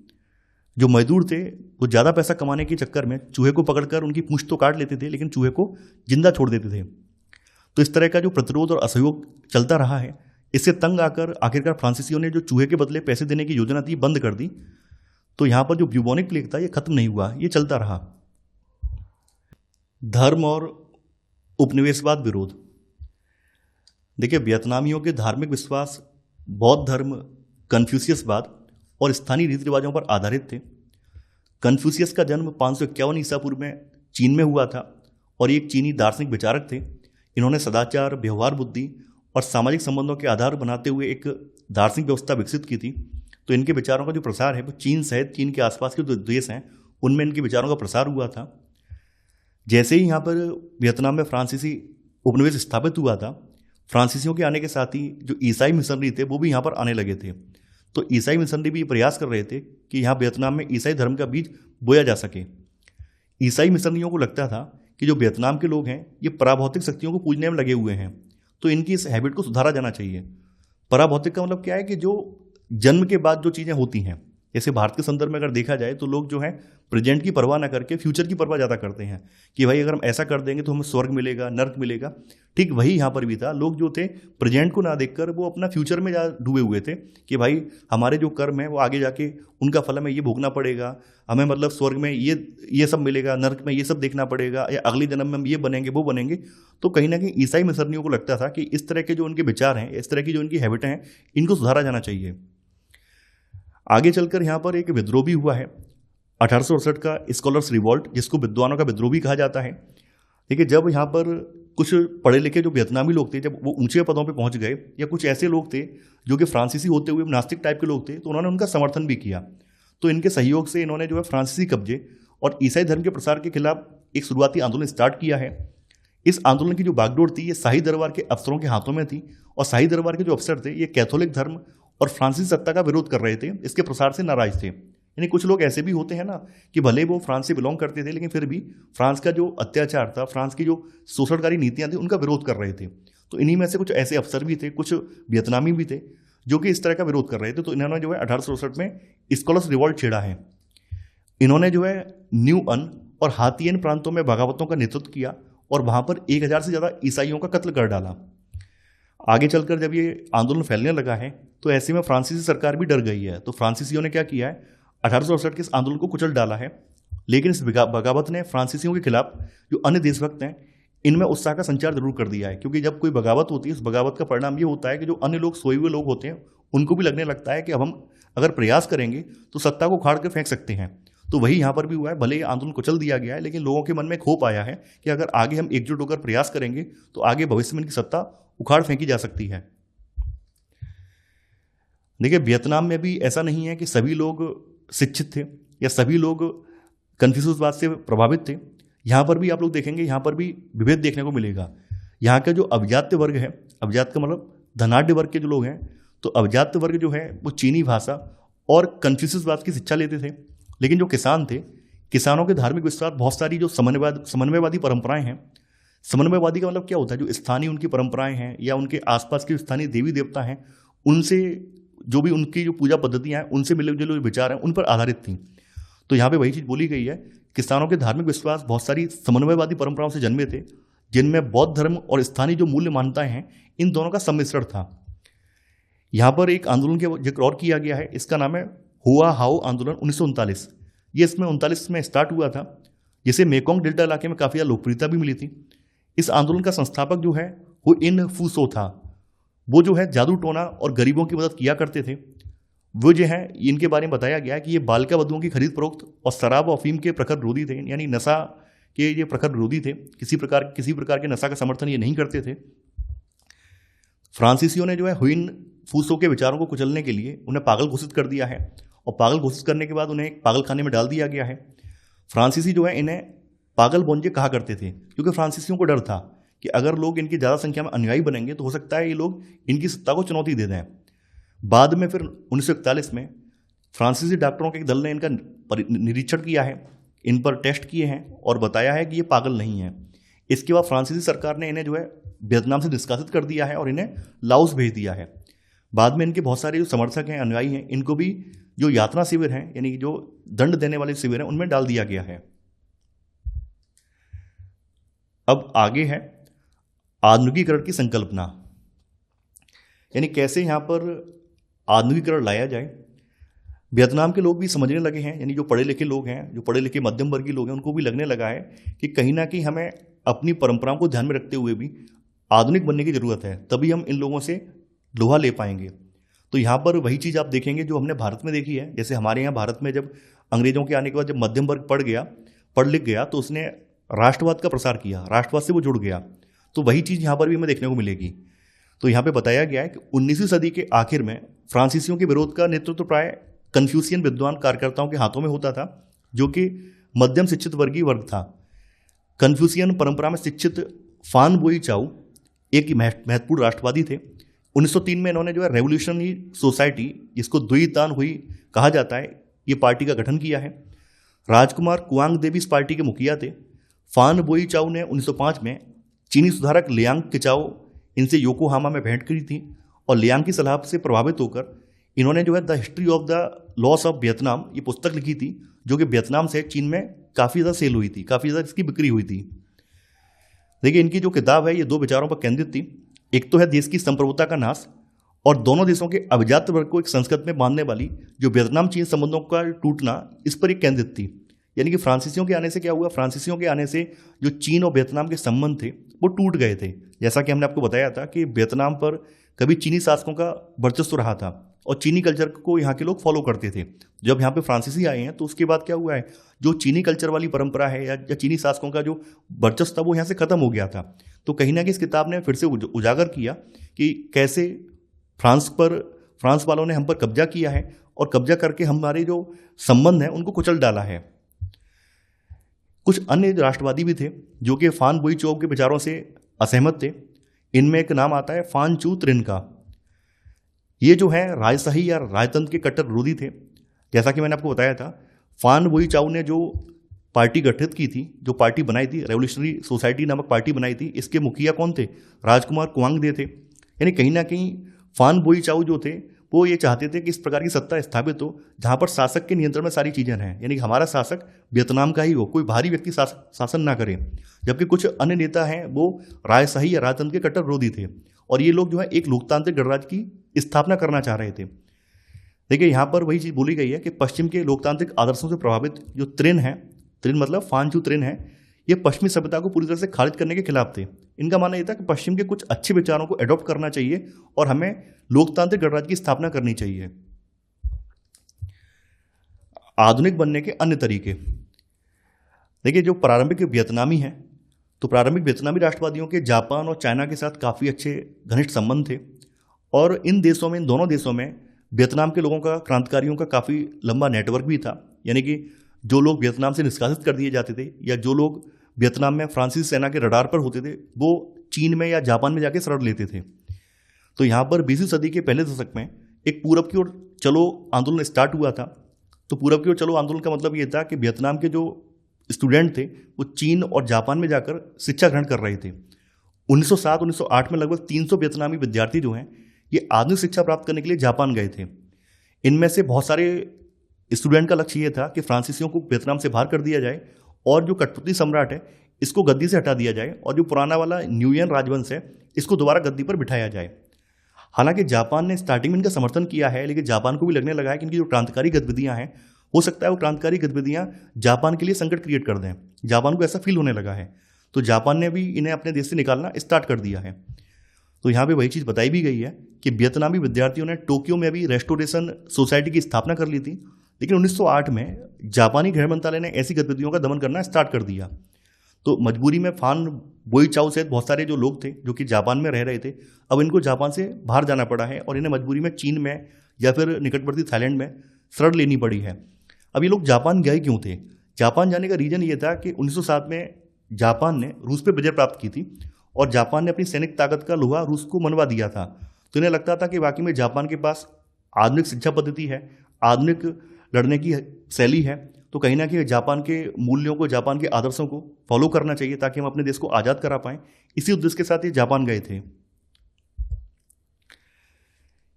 जो मजदूर थे वो ज़्यादा पैसा कमाने के चक्कर में चूहे को पकड़कर उनकी पूंछ तो काट लेते थे, लेकिन चूहे को जिंदा छोड़ देते थे। तो इस तरह का जो प्रतिरोध और असहयोग चलता रहा है, इससे तंग आकर आखिरकार फ्रांसीसियों ने जो चूहे के बदले पैसे देने की योजना थी बंद कर दी। तो यहाँ पर जो ब्यूबोनिक प्लेग था ये खत्म नहीं हुआ, ये चलता रहा। धर्म और उपनिवेशवाद विरोध। देखिए, वियतनामियों के धार्मिक विश्वास बौद्ध धर्म, कन्फ्यूशियसवाद और स्थानीय रीति रिवाजों पर आधारित थे। कन्फ्यूशियस का जन्म 551 ईसा पूर्व में चीन में हुआ था और ये एक चीनी दार्शनिक विचारक थे। इन्होंने सदाचार, व्यवहार बुद्धि और सामाजिक संबंधों के आधार बनाते हुए एक दार्शनिक व्यवस्था विकसित की थी। तो इनके विचारों का जो प्रसार है वो चीन सहित चीन के आसपास के जो देश हैं उनमें इनके विचारों का प्रसार हुआ था। जैसे ही यहाँ पर वियतनाम में फ्रांसीसी उपनिवेश स्थापित हुआ था, फ्रांसीसियों के आने के साथ ही जो ईसाई मिशनरी थे वो भी यहाँ पर आने लगे थे। तो ईसाई मिशनरी भी प्रयास कर रहे थे कि यहाँ वियतनाम में ईसाई धर्म का बीज बोया जा सके। ईसाई मिशनरियों को लगता था कि जो वियतनाम के लोग हैं ये पराभौतिक शक्तियों को पूजने में लगे हुए हैं, तो इनकी इस हैबिट को सुधारा जाना चाहिए। पराभौतिक का मतलब क्या है कि जो जन्म के बाद जो चीज़ें होती हैं, जैसे भारत के संदर्भ में अगर देखा जाए तो लोग जो है प्रेजेंट की परवाह ना करके फ्यूचर की परवाह ज़्यादा करते हैं कि भाई अगर हम ऐसा कर देंगे तो हमें स्वर्ग मिलेगा, नर्क मिलेगा। ठीक वही यहाँ पर भी था। लोग जो थे प्रेजेंट को ना देखकर वो अपना फ्यूचर में जा डूबे हुए थे कि भाई हमारे जो कर्म है वो आगे जाके उनका फल हमें ये भोगना पड़ेगा, हमें मतलब स्वर्ग में ये सब मिलेगा, नर्क में ये सब देखना पड़ेगा, या अगले जन्म में हम ये बनेंगे वो बनेंगे। तो कहीं ना कहीं ईसाई मिशनरियों को लगता था कि इस तरह के जो उनके विचार हैं, इस तरह की जो इनकी हैबिटें हैं, इनको सुधारा जाना चाहिए। आगे चलकर यहाँ पर एक विद्रोह भी हुआ है 1868 का स्कॉलर्स रिवॉल्ट, जिसको विद्वानों का विद्रोह भी कहा जाता है। देखिए, जब यहाँ पर कुछ पढ़े लिखे जो वियतनामी लोग थे, जब वो ऊंचे पदों पे पहुंच गए, या कुछ ऐसे लोग थे जो कि फ्रांसीसी होते हुए नास्तिक टाइप के लोग थे, तो उन्होंने उनका समर्थन भी किया। तो इनके सहयोग से इन्होंने जो है फ्रांसीसी कब्जे और ईसाई धर्म के प्रसार के खिलाफ एक शुरुआती आंदोलन स्टार्ट किया है। इस आंदोलन की जो बागडोर थी ये शाही दरबार के अफसरों के हाथों में थी, और शाही दरबार के जो अफसर थे ये कैथोलिक धर्म और फ्रांसीसी सत्ता का विरोध कर रहे थे, इसके प्रसार से नाराज थे। यानी कुछ लोग ऐसे भी होते हैं ना कि भले वो फ्रांस से बिलोंग करते थे, लेकिन फिर भी फ्रांस का जो अत्याचार था, फ्रांस की जो शोषणकारी नीतियां थी, उनका विरोध कर रहे थे। तो इन्हीं में से कुछ ऐसे अफसर भी थे, कुछ वियतनामी भी थे जो कि इस तरह का विरोध कर रहे थे। तो इन्होंने जो है 1867 में स्कॉलर्स रिवॉल्ट छेड़ा है। इन्होंने जो है न्यू अन और हातियन प्रांतों में बगावतों का नेतृत्व किया और वहां पर 1000 से ज़्यादा ईसाइयों का कत्ल कर डाला। आगे चलकर जब ये आंदोलन फैलने लगा है तो ऐसे में फ्रांसीसी सरकार भी डर गई है। तो फ्रांसीसियों ने क्या किया है, 1868 के इस आंदोलन को कुचल डाला है। लेकिन इस बगावत ने फ्रांसीसियों के खिलाफ जो अन्य देशभक्त हैं इनमें उत्साह का संचार जरूर कर दिया है, क्योंकि जब कोई बगावत होती है, उस बगावत का परिणाम ये होता है कि जो अन्य लोग, सोए हुए लोग होते हैं, उनको भी लगने लगता है कि अब हम अगर प्रयास करेंगे तो सत्ता को उखाड़ कर फेंक सकते हैं। तो वही यहाँ पर भी हुआ है। भले ही आंदोलन कुचल दिया गया है, लेकिन लोगों के मन में एक होप आया है कि अगर आगे हम एकजुट होकर प्रयास करेंगे तो आगे भविष्य में इनकी सत्ता उखाड़ फेंकी जा सकती है। देखिए, वियतनाम में भी ऐसा नहीं है कि सभी लोग शिक्षित थे या सभी लोग कन्फ्यूशियसवाद से प्रभावित थे। यहाँ पर भी आप लोग देखेंगे, यहाँ पर भी विभेद देखने को मिलेगा। यहाँ का जो अभिजात्य वर्ग है, अभिजात का मतलब धनाढ्य वर्ग के जो लोग हैं, तो अभिजात्य वर्ग जो है वो चीनी भाषा और कन्फ्यूशियसवाद की शिक्षा लेते थे। लेकिन जो किसान थे, किसानों के धार्मिक विश्वास, बहुत सारी जो समन्वयवादी परंपराएं हैं। समन्वयवादी का मतलब क्या होता है, जो स्थानीय उनकी परंपराएं हैं या उनके आसपास के स्थानीय देवी देवता हैं, उनसे जो भी उनकी जो पूजा पद्धतियां हैं, उनसे मिले जुले विचार हैं, उन पर आधारित थी। तो यहाँ पे वही चीज़ बोली गई है, किसानों के धार्मिक विश्वास बहुत सारी समन्वयवादी परंपराओं से जन्मे थे, जिनमें बौद्ध धर्म और स्थानीय जो मूल्य मान्यताएं हैं, इन दोनों का सम्मिश्रण था। यहाँ पर एक आंदोलन के जिक्र और किया गया है, इसका नाम है हुआ हाओ आंदोलन 1939। ये इसमें 39 में स्टार्ट हुआ था, जिसे मेकोंग डेल्टा इलाके में काफ़ी ज़्यादा लोकप्रियता भी मिली थी। इस आंदोलन का संस्थापक जो है वो इन फूसो था। वो जो है जादू टोना और गरीबों की मदद किया करते थे। वो जो है, इनके बारे में बताया गया है कि ये बालिका वधुओं की खरीद फरोख्त और शराब और अफीम के प्रखर विरोधी थे, यानी नशा के ये प्रखर विरोधी थे। किसी प्रकार के नशा का समर्थन ये नहीं करते थे। फ्रांसीसियों ने जो है हुइन फूसो के विचारों को कुचलने के लिए उन्हें पागल घोषित कर दिया है, और पागल घोषित करने के बाद उन्हें एक पागल खाने में डाल दिया गया है। फ्रांसीसी जो है इन्हें पागल बोंजे कहा करते थे, क्योंकि फ्रांसीसियों को डर था कि अगर लोग इनकी ज़्यादा संख्या में अनुयायी बनेंगे तो हो सकता है ये लोग इनकी सत्ता को चुनौती दे दें। बाद में फिर 1941 में फ्रांसीसी डॉक्टरों के एक दल ने इनका निरीक्षण किया है, इन पर टेस्ट किए हैं और बताया है कि ये पागल नहीं है। इसके बाद फ्रांसीसी सरकार ने इन्हें जो है वियतनाम से निष्कासित कर दिया है और इन्हें लाओस भेज दिया है। बाद में इनके बहुत सारे जो समर्थक हैं, अनुयायी हैं, इनको भी जो यातना शिविर हैं, यानी जो दंड देने वाले शिविर हैं, उनमें डाल दिया गया है। अब आगे है आधुनिकीकरण की संकल्पना, यानी कैसे यहाँ पर आधुनिकीकरण लाया जाए। वियतनाम के लोग भी समझने लगे हैं, यानी जो पढ़े लिखे लोग हैं, जो पढ़े लिखे मध्यम वर्गीय लोग हैं, उनको भी लगने लगा है कि कहीं ना कहीं हमें अपनी परंपराओं को ध्यान में रखते हुए भी आधुनिक बनने की ज़रूरत है, तभी हम इन लोगों से लोहा ले पाएंगे। तो यहाँ पर वही चीज़ आप देखेंगे जो हमने भारत में देखी है। जैसे हमारे यहाँ भारत में जब अंग्रेजों के आने के बाद जब मध्यम वर्ग पढ़ लिख गया, तो उसने राष्ट्रवाद का प्रसार किया, राष्ट्रवाद से वो जुड़ गया। तो वही चीज़ यहाँ पर भी हमें देखने को मिलेगी। तो यहाँ पे बताया गया है कि 19वीं सदी के आखिर में फ्रांसीसियों के विरोध का नेतृत्व प्राय कन्फ्यूशियन विद्वान कार्यकर्ताओं के हाथों में होता था, जो कि मध्यम शिक्षित वर्गीय वर्ग था। कन्फ्यूशियन परंपरा में शिक्षित फान बोई चाउ एक महत्वपूर्ण राष्ट्रवादी थे। 1903 में इन्होंने जो है रेवोल्यूशनरी सोसाइटी, जिसको दुई तान हुई कहा जाता है, ये पार्टी का गठन किया है। राजकुमार कुआंग देवी इस पार्टी के मुखिया थे। फान बोई चाउ ने 1905 में चीनी सुधारक लियांग किचाओ इनसे योकोहामा में भेंट करी थी, और लियांग की सलाह से प्रभावित होकर इन्होंने जो है the history of the loss of Vietnam ये पुस्तक लिखी थी, जो कि वियतनाम से चीन में काफ़ी ज़्यादा सेल हुई थी, काफ़ी ज़्यादा इसकी बिक्री हुई थी। देखिए, इनकी जो किताब है ये दो विचारों पर केंद्रित थी। एक तो है देश की संप्रभुता का नाश, और दोनों देशों के अभिजात वर्ग को एक संस्कृत में बांधने वाली जो वियतनाम चीन संबंधों का टूटना, इस पर एक केंद्रित थी। यानी कि फ्रांसीसियों के आने से क्या हुआ, फ्रांसीसियों के आने से जो चीन और वियतनाम के संबंध थे वो टूट गए थे। जैसा कि हमने आपको बताया था कि वियतनाम पर कभी चीनी शासकों का वर्चस्व रहा था और चीनी कल्चर को यहाँ के लोग फॉलो करते थे। जब यहाँ पे फ्रांसीसी आए हैं तो उसके बाद क्या हुआ है, जो चीनी कल्चर वाली परंपरा है या चीनी शासकों का जो वर्चस्व था वो यहाँ से खत्म हो गया था। तो कहीं ना कहीं इस किताब ने फिर से उजागर किया कि कैसे फ्रांस वालों ने हम पर कब्जा किया है और कब्जा करके हमारे जो संबंध हैं उनको कुचल डाला है। कुछ अन्य राष्ट्रवादी भी थे जो कि फान बोईचौब के विचारों से असहमत थे। इनमें एक नाम आता है फान चू त्रिन का। ये जो है राजशाही या राजतंत्र के कट्टर विरोधी थे। जैसा कि मैंने आपको बताया था, फान बोईचाउ ने जो पार्टी गठित की थी, जो पार्टी बनाई थी, रेवोल्यूशनरी सोसाइटी नामक पार्टी बनाई थी, इसके मुखिया कौन थे? राजकुमार कुआंगदे थे। यानी कहीं ना कहीं फान बोईचाउ जो थे वो ये चाहते थे कि इस प्रकार की सत्ता स्थापित हो जहां पर शासक के नियंत्रण में सारी चीजें रहें, यानी हमारा शासक वियतनाम का ही हो, कोई बाहरी व्यक्ति शासन ना करे। जबकि कुछ अन्य नेता हैं वो राजशाही या राजतंत्र के कट्टर विरोधी थे और ये लोग जो है एक लोकतांत्रिक गणराज्य की स्थापना करना चाह रहे थे। देखिए यहाँ पर वही चीज बोली गई है कि पश्चिम के लोकतांत्रिक आदर्शों से प्रभावित जो त्रिन है, त्रिन मतलब फानचू त्रिन है, ये पश्चिमी सभ्यता को पूरी तरह से खारिज करने के खिलाफ थे। इनका मानना यह था कि पश्चिम के कुछ अच्छे विचारों को एडॉप्ट करना चाहिए और हमें लोकतांत्रिक गणराज्य की स्थापना करनी चाहिए। आधुनिक बनने के अन्य तरीके, देखिए जो प्रारंभिक वियतनामी हैं, तो प्रारंभिक वियतनामी राष्ट्रवादियों के जापान और चाइना के साथ काफ़ी अच्छे घनिष्ठ संबंध थे और इन दोनों देशों में वियतनाम के लोगों का, क्रांतिकारियों का काफ़ी लंबा नेटवर्क भी था। यानी कि जो लोग वियतनाम से निष्कासित कर दिए जाते थे या जो लोग वियतनाम में फ्रांसीसी सेना के रडार पर होते थे वो चीन में या जापान में जाके शरण लेते थे। तो यहाँ पर 20वीं सदी के पहले दशक में एक पूरब की ओर चलो आंदोलन स्टार्ट हुआ था। तो पूरब की ओर चलो आंदोलन का मतलब ये था कि वियतनाम के जो स्टूडेंट थे वो चीन और जापान में जाकर शिक्षा ग्रहण कर रहे थे। 1907-1908 में लगभग 300 वियतनामी विद्यार्थी जो हैं ये आधुनिक शिक्षा प्राप्त करने के लिए जापान गए थे। इनमें से बहुत सारे स्टूडेंट का लक्ष्य ये था कि फ्रांसीसियों को वियतनाम से बाहर कर दिया जाए और जो कठपुतली सम्राट है इसको गद्दी से हटा दिया जाए और जो पुराना वाला न्यूयन राजवंश है इसको दोबारा गद्दी पर बिठाया जाए। हालांकि जापान ने स्टार्टिंग में इनका समर्थन किया है, लेकिन जापान को भी लगने लगा है कि इनकी जो क्रांतिकारी गतिविधियां हैं हो सकता है वो क्रांतिकारी गतिविधियां जापान के लिए संकट क्रिएट कर दें। जापान को ऐसा फील होने लगा है, तो जापान ने भी इन्हें अपने देश से निकालना स्टार्ट कर दिया है। तो यहाँ पे वही चीज़ बताई भी गई है कि वियतनामी विद्यार्थियों ने टोक्यो में भी रेस्टोरेशन सोसाइटी की स्थापना कर ली थी, लेकिन 1908 में जापानी गृह मंत्रालय ने ऐसी गतिविधियों का दमन करना स्टार्ट कर दिया। तो मजबूरी में फान बोईचाउ सहित बहुत सारे जो लोग थे जो कि जापान में रह रहे थे, अब इनको जापान से बाहर जाना पड़ा है और इन्हें मजबूरी में चीन में या फिर निकटवर्ती थाईलैंड में शरण लेनी पड़ी है। अब ये लोग जापान गए क्यों थे? जापान जाने का रीजन ये था कि 1907 में जापान ने रूस पर विजय प्राप्त की थी और जापान ने अपनी सैनिक ताकत का लोहा रूस को मनवा दिया था। तो इन्हें लगता था कि वाकई में जापान के पास आधुनिक शिक्षा पद्धति है, आधुनिक लड़ने की शैली है, तो कहीं ना कहीं जापान के मूल्यों को, जापान के आदर्शों को फॉलो करना चाहिए ताकि हम अपने देश को आज़ाद करा पाएं। इसी उद्देश्य के साथ ये जापान गए थे।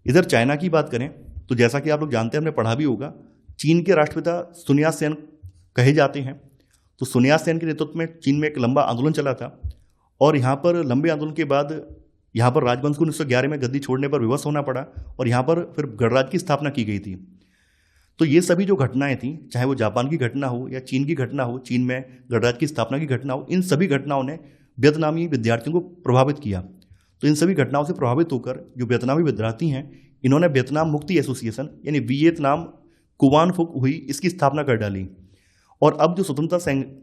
इधर चाइना की बात करें तो जैसा कि आप लोग जानते हैं, हमने पढ़ा भी होगा, चीन के राष्ट्रपिता सुन यात सेन कहे जाते हैं। तो सुन यात सेन के नेतृत्व में चीन में एक लंबा आंदोलन चला था और यहाँ पर लंबे आंदोलन के बाद यहाँ पर राजवंश को 1911 में गद्दी छोड़ने पर विवश होना पड़ा और यहाँ पर फिर गणराज्य की स्थापना की गई थी। तो ये सभी जो घटनाएं थी, चाहे वो जापान की घटना हो या चीन की घटना हो, चीन में गणराज्य की स्थापना की घटना हो, इन सभी घटनाओं ने वियतनामी विद्यार्थियों को प्रभावित किया। तो इन सभी घटनाओं से प्रभावित होकर जो वियतनामी विद्यार्थी हैं, इन्होंने वियतनाम मुक्ति एसोसिएशन यानी वियतनाम कुवान फुक हुई, इसकी स्थापना कर डाली। और अब जो स्वतंत्रता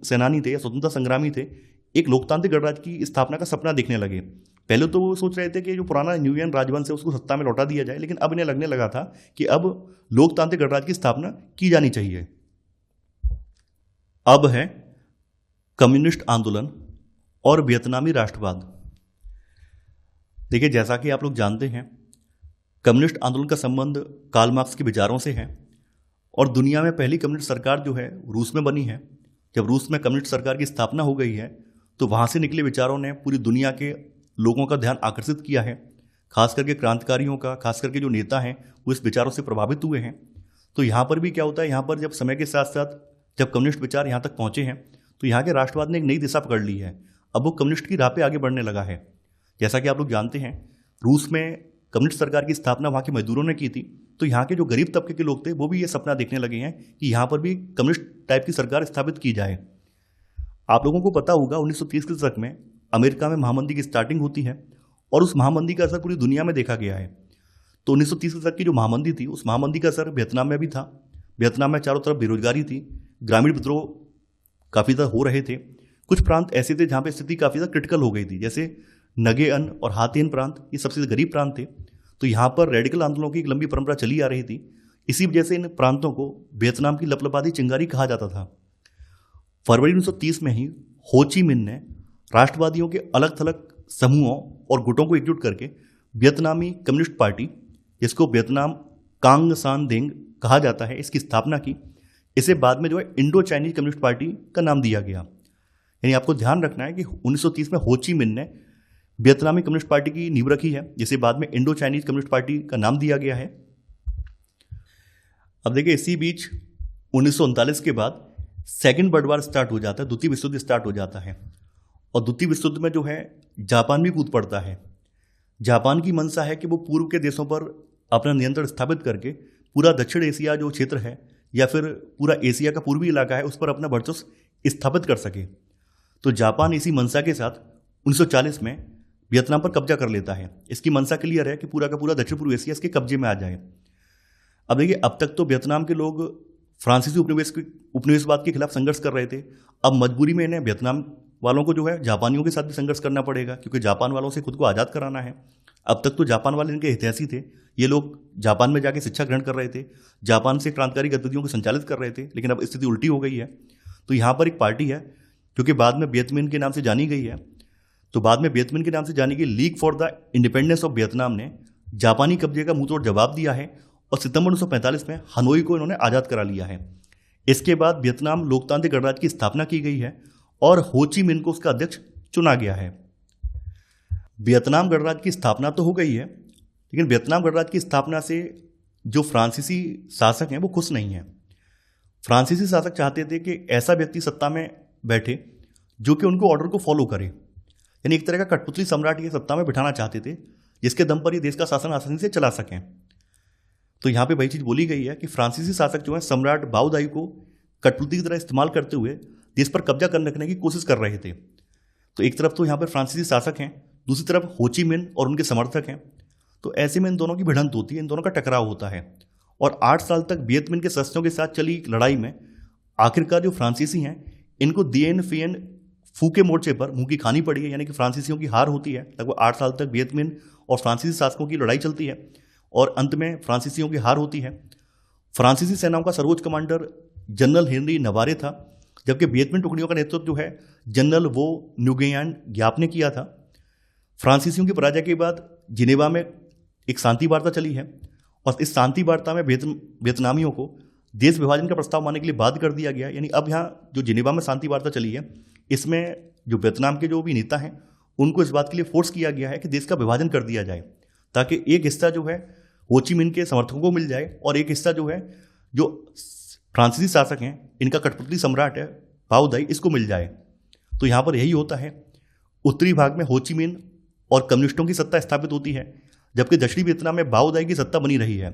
सेनानी थे या स्वतंत्रता संग्रामी थे, एक लोकतांत्रिक गणराज्य की स्थापना का सपना देखने लगे। पहले तो वो सोच रहे थे कि जो पुराना न्यूयन राजवंश है उसको सत्ता में लौटा दिया जाए, लेकिन अब इन्हें लगने लगा था कि अब लोकतांत्रिक गणराज्य की स्थापना की जानी चाहिए। अब है कम्युनिस्ट आंदोलन और वियतनामी राष्ट्रवाद। देखिए, जैसा कि आप लोग जानते हैं, कम्युनिस्ट आंदोलन का संबंध कार्ल मार्क्स के विचारों से है और दुनिया में पहली कम्युनिस्ट सरकार जो है रूस में बनी है। जब रूस में कम्युनिस्ट सरकार की स्थापना हो गई है तो वहाँ से निकले विचारों ने पूरी दुनिया के लोगों का ध्यान आकर्षित किया है, खास करके क्रांतिकारियों का, खास करके जो नेता हैं वो इस विचारों से प्रभावित हुए हैं। तो यहाँ पर भी क्या होता है, यहाँ पर जब समय के साथ साथ जब कम्युनिस्ट विचार यहाँ तक पहुँचे हैं तो यहाँ के राष्ट्रवाद ने एक नई दिशा पकड़ ली है। अब वो कम्युनिस्ट की राह पे आगे बढ़ने लगा है। जैसा कि आप लोग जानते हैं, रूस में कम्युनिस्ट सरकार की स्थापना वहाँ के मजदूरों ने की थी, तो यहाँ के जो गरीब तबके के लोग थे वो भी ये सपना देखने लगे हैं कि यहाँ पर भी कम्युनिस्ट टाइप की सरकार स्थापित की जाए। आप लोगों को पता होगा 1930 के दशक में अमेरिका में महामंदी की स्टार्टिंग होती है और उस महामंदी का असर पूरी दुनिया में देखा गया है। तो 1930 के दशक की जो महामंदी थी, उस महामंदी का असर वियतनाम में भी था। वियतनाम में चारों तरफ बेरोजगारी थी, ग्रामीण विद्रोह काफ़ी ज़्यादा हो रहे थे, कुछ प्रांत ऐसे थे जहाँ पे स्थिति काफ़ी ज़्यादा क्रिटिकल हो गई थी, जैसे नगेअन और हातियन प्रांत, ये सबसे गरीब प्रांत थे। तो यहाँ पर रेडिकल आंदोलनों की एक लंबी परंपरा चली आ रही थी। इसी वजह से इन प्रांतों को वियतनाम की लपलपाती चिंगारी कहा जाता था। फरवरी 1930 में ही हो ची मिन ने राष्ट्रवादियों के अलग थलग समूहों और गुटों को एकजुट करके वियतनामी कम्युनिस्ट पार्टी, जिसको वियतनाम कांग सान देंग कहा जाता है, इसकी स्थापना की। इसे बाद में जो है इंडो चाइनीज कम्युनिस्ट पार्टी का नाम दिया गया। यानी आपको ध्यान रखना है कि 1930 में हो ची मिन ने वियतनामी कम्युनिस्ट पार्टी की नींव रखी है, जिसे बाद में इंडो चाइनीज कम्युनिस्ट पार्टी का नाम दिया गया है। अब देखिए, इसी बीच 1939 के बाद सेकेंड वर्ल्ड वॉर स्टार्ट हो जाता है, द्वितीय विश्व युद्ध स्टार्ट हो जाता है। और द्वितीय विश्व युद्ध में जो है जापान भी कूद पड़ता है। जापान की मंशा है कि वो पूर्व के देशों पर अपना नियंत्रण स्थापित करके पूरा दक्षिण एशिया जो क्षेत्र है या फिर पूरा एशिया का पूर्वी इलाका है उस पर अपना वर्चस्व स्थापित कर सके। तो जापान इसी मंशा के साथ 1940 में वियतनाम पर कब्जा कर लेता है। इसकी मंशा क्लियर है कि पूरा का पूरा दक्षिण पूर्व एशिया इसके कब्जे में आ जाए। अब देखिए, अब तक तो वियतनाम के लोग फ्रांसीसी उपनिवेशवाद के खिलाफ संघर्ष कर रहे थे। अब मजबूरी में इन्हें वियतनाम वालों को जो है जापानियों के साथ भी संघर्ष करना पड़ेगा, क्योंकि जापान वालों से खुद को आज़ाद कराना है। अब तक तो जापान वाले इनके हितैषी थे, ये लोग जापान में जाके शिक्षा ग्रहण कर रहे थे, जापान से क्रांतिकारी गतिविधियों को संचालित कर रहे थे। लेकिन अब स्थिति उल्टी हो गई है। तो यहाँ पर एक पार्टी है जो कि बाद में वियतमिन के नाम से जानी गई है। तो बाद में वियतमिन के नाम से जानी गई league for the independence of Vietnam ने जापानी कब्जे का मुंहतोड़ जवाब दिया है और सितंबर 1945 में हनोई को इन्होंने आज़ाद करा लिया है। इसके बाद वियतनाम लोकतांत्रिक गणराज्य की स्थापना की गई है और हो ची मिन को उसका अध्यक्ष चुना गया है। वियतनाम गणराज्य की स्थापना तो हो गई है, लेकिन वियतनाम गणराज्य की स्थापना से जो फ्रांसीसी शासक हैं वो खुश नहीं हैं। फ्रांसीसी शासक चाहते थे कि ऐसा व्यक्ति सत्ता में बैठे जो कि उनको ऑर्डर को फॉलो करे, यानी एक तरह का कठपुतली सम्राट ये सत्ता में बिठाना चाहते थे, जिसके दम पर ये देश का शासन आसानी से चला सकें। तो यहाँ पे वही चीज़ बोली गई है कि फ्रांसीसी शासक जो है सम्राट बाओ दाई को कठपुतली की तरह इस्तेमाल करते हुए देश पर कब्जा करने रखने की कोशिश कर रहे थे। तो एक तरफ तो यहाँ पर फ्रांसीसी शासक हैं, दूसरी तरफ हो ची मिन और उनके समर्थक हैं। तो ऐसे में इन दोनों की भिड़ंत होती है, इन दोनों का टकराव होता है। और 8 साल तक वियतमिन के सदस्यों के साथ चली लड़ाई में आखिरकार जो फ्रांसीसी हैं इनको दिएन फिएन फू के मोर्चे पर मुंह की खानी पड़ी है, यानी कि फ्रांसीसियों की हार होती है। लगभग 8 साल तक वियतमिन और फ्रांसीसी शासकों की लड़ाई चलती है और अंत में फ्रांसीसियों की हार होती है। फ्रांसीसी सेनाओं का सर्वोच्च कमांडर जनरल हेनरी नवारे था, जबकि वियतमिन टुकड़ियों का नेतृत्व जो है जनरल वो न्यूगेयान ग्याप ने किया था। फ्रांसीसियों की पराजय के बाद जिनेवा में एक शांति वार्ता चली है और इस शांति वार्ता में वियतनामियों को देश विभाजन का प्रस्ताव मानने के लिए बाध्य कर दिया गया। यानी अब यहाँ जो जिनेवा में शांति वार्ता चली है, इसमें जो वियतनाम के जो भी नेता हैं उनको इस बात के लिए फोर्स किया गया है कि देश का विभाजन कर दिया जाए, ताकि एक हिस्सा जो है हो ची मिन के समर्थकों को मिल जाए और एक हिस्सा जो है जो फ्रांसीसी शासक हैं इनका कठपुतली सम्राट है बाओ दाई, इसको मिल जाए। तो यहाँ पर यही होता है। उत्तरी भाग में हो ची मिन और कम्युनिस्टों की सत्ता स्थापित होती है, जबकि दक्षिणी वियतनाम में बाओ दाई की सत्ता बनी रही है।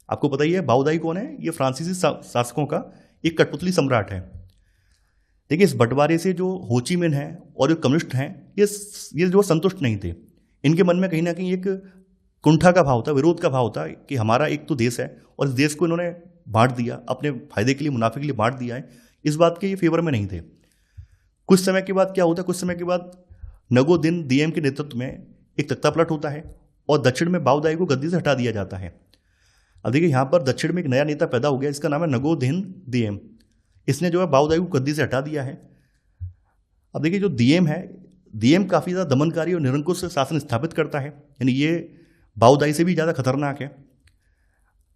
आपको पता ही है बाओ दाई कौन है, ये फ्रांसीसी शासकों का एक कठपुतली सम्राट है। देखिए, इस बंटवारे से जो हो ची मिन है और जो कम्युनिस्ट हैं ये जो संतुष्ट नहीं थे। इनके मन में कहीं ना कहीं एक कुंठा का भाव था, विरोध का भाव था कि हमारा एक तो देश है और इस देश को इन्होंने बांट दिया, अपने फायदे के लिए, मुनाफे के लिए बांट दिया है। इस बात के ये फेवर में नहीं थे। कुछ समय के बाद क्या होता है, कुछ समय के बाद नगो दिन दिएम के नेतृत्व में एक तख्ता पलट होता है और दक्षिण में बाओ दाई को गद्दी से हटा दिया जाता है। अब देखिए, यहाँ पर दक्षिण में एक नया नेता पैदा हो गया, इसका नाम है नगो दिन दिएम। इसने जो है बाओ दाई को गद्दी से हटा दिया है। अब देखिए, जो दिएम है, दिएम काफ़ी ज़्यादा दमनकारी और निरंकुश शासन स्थापित करता है, यानी ये बाओ दाई से भी ज़्यादा खतरनाक है।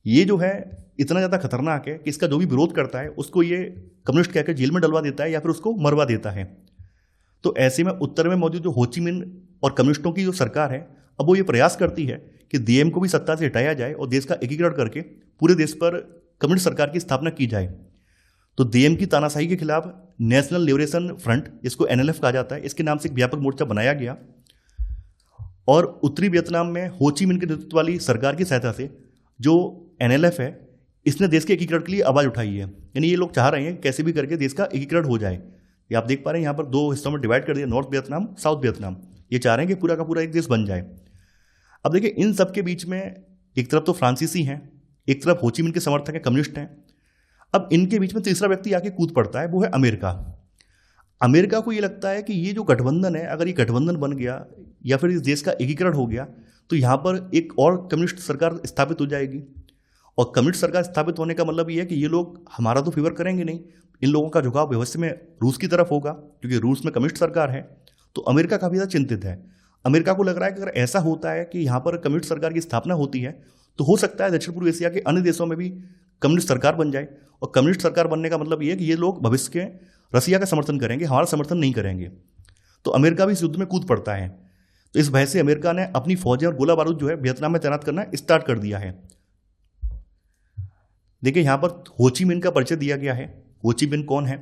ये जो है इतना ज़्यादा खतरनाक है कि इसका जो भी विरोध करता है उसको ये कम्युनिस्ट कहकर जेल में डलवा देता है या फिर उसको मरवा देता है। तो ऐसे में उत्तर में मौजूद जो हो ची मिन और कम्युनिस्टों की जो सरकार है, अब वो ये प्रयास करती है कि दिएम को भी सत्ता से हटाया जाए और देश का एकीकरण करके पूरे देश पर कम्युनिस्ट सरकार की स्थापना की जाए। तो दिएम की तानाशाही के खिलाफ नेशनल लिबरेशन फ्रंट, जिसको NLF कहा जाता है, इसके नाम से एक व्यापक मोर्चा बनाया गया और उत्तरी वियतनाम में हो ची मिन के नेतृत्व वाली सरकार की सहायता से जो NLF है, इसने देश के एकीकरण के लिए आवाज़ उठाई है। यानी ये लोग चाह रहे हैं कैसे भी करके देश का एकीकरण हो जाए। ये आप देख पा रहे हैं, यहाँ पर 2 हिस्सों में डिवाइड कर दिया, नॉर्थ वियतनाम, साउथ वियतनाम। ये चाह रहे हैं कि पूरा का पूरा एक देश बन जाए। अब देखिए, इन सब के बीच में एक तरफ तो फ्रांसीसी हैं, एक तरफ हो ची मिन के समर्थक हैं, कम्युनिस्ट हैं। अब इनके बीच में तीसरा व्यक्ति आके कूद पड़ता है, वो है अमेरिका। अमेरिका को ये लगता है कि ये जो गठबंधन है, अगर ये गठबंधन बन गया या फिर इस देश का एकीकरण हो गया तो यहाँ पर एक और कम्युनिस्ट सरकार स्थापित हो जाएगी। और कम्युनिस्ट सरकार स्थापित होने का मतलब ये है कि ये लोग हमारा तो फेवर करेंगे नहीं, इन लोगों का झुकाव भविष्य में रूस की तरफ होगा, क्योंकि रूस में कम्युनिस्ट सरकार है। तो अमेरिका काफ़ी ज़्यादा चिंतित है। अमेरिका को लग रहा है कि अगर ऐसा होता है कि यहाँ पर कम्युनिस्ट सरकार की स्थापना होती है तो हो सकता है दक्षिण पूर्व एशिया के अन्य देशों में भी कम्युनिस्ट सरकार बन जाए। और कम्युनिस्ट सरकार बनने का मतलब ये है कि ये लोग भविष्य के रसिया का समर्थन करेंगे, हमारा समर्थन नहीं करेंगे। तो अमेरिका भी इस युद्ध में कूद पड़ता है। तो इस भय से अमेरिका ने अपनी फौजें और गोला बारूद जो है वियतनाम में तैनात करना स्टार्ट कर दिया है। देखिए यहाँ पर हो ची मिन्ह का परिचय दिया गया है। हो ची मिन्ह कौन है?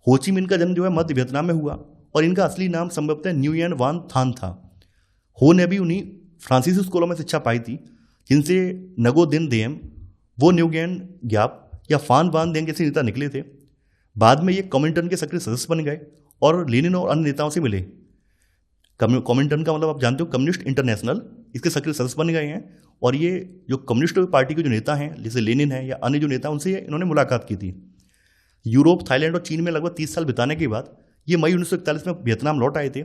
हो ची मिन्ह का जन्म जो है मध्य वियतनाम में हुआ और इनका असली नाम संभवतः न्युयन वान थान था। हो ने भी उन्हीं फ्रांसीसी स्कूलों में शिक्षा पाई थी जिनसे नगो दिन देम, वो न्यूगेन ग्याप या फान वान देंग जैसे नेता निकले थे। बाद में ये कॉमिंटन के सक्रिय सदस्य बन गए और लेनिन और अन्य नेताओं से मिले। कॉमिंटन का मतलब आप जानते हो कम्युनिस्ट इंटरनेशनल, इसके सक्रिय सदस्य बन गए हैं। और ये जो कम्युनिस्ट पार्टी के जो नेता हैं जैसे लेनिन है या अन्य जो नेता, उनसे इन्होंने मुलाकात की थी। यूरोप, थाईलैंड और चीन में लगभग 30 साल बिताने के बाद ये मई 1941 में वियतनाम लौट आए थे।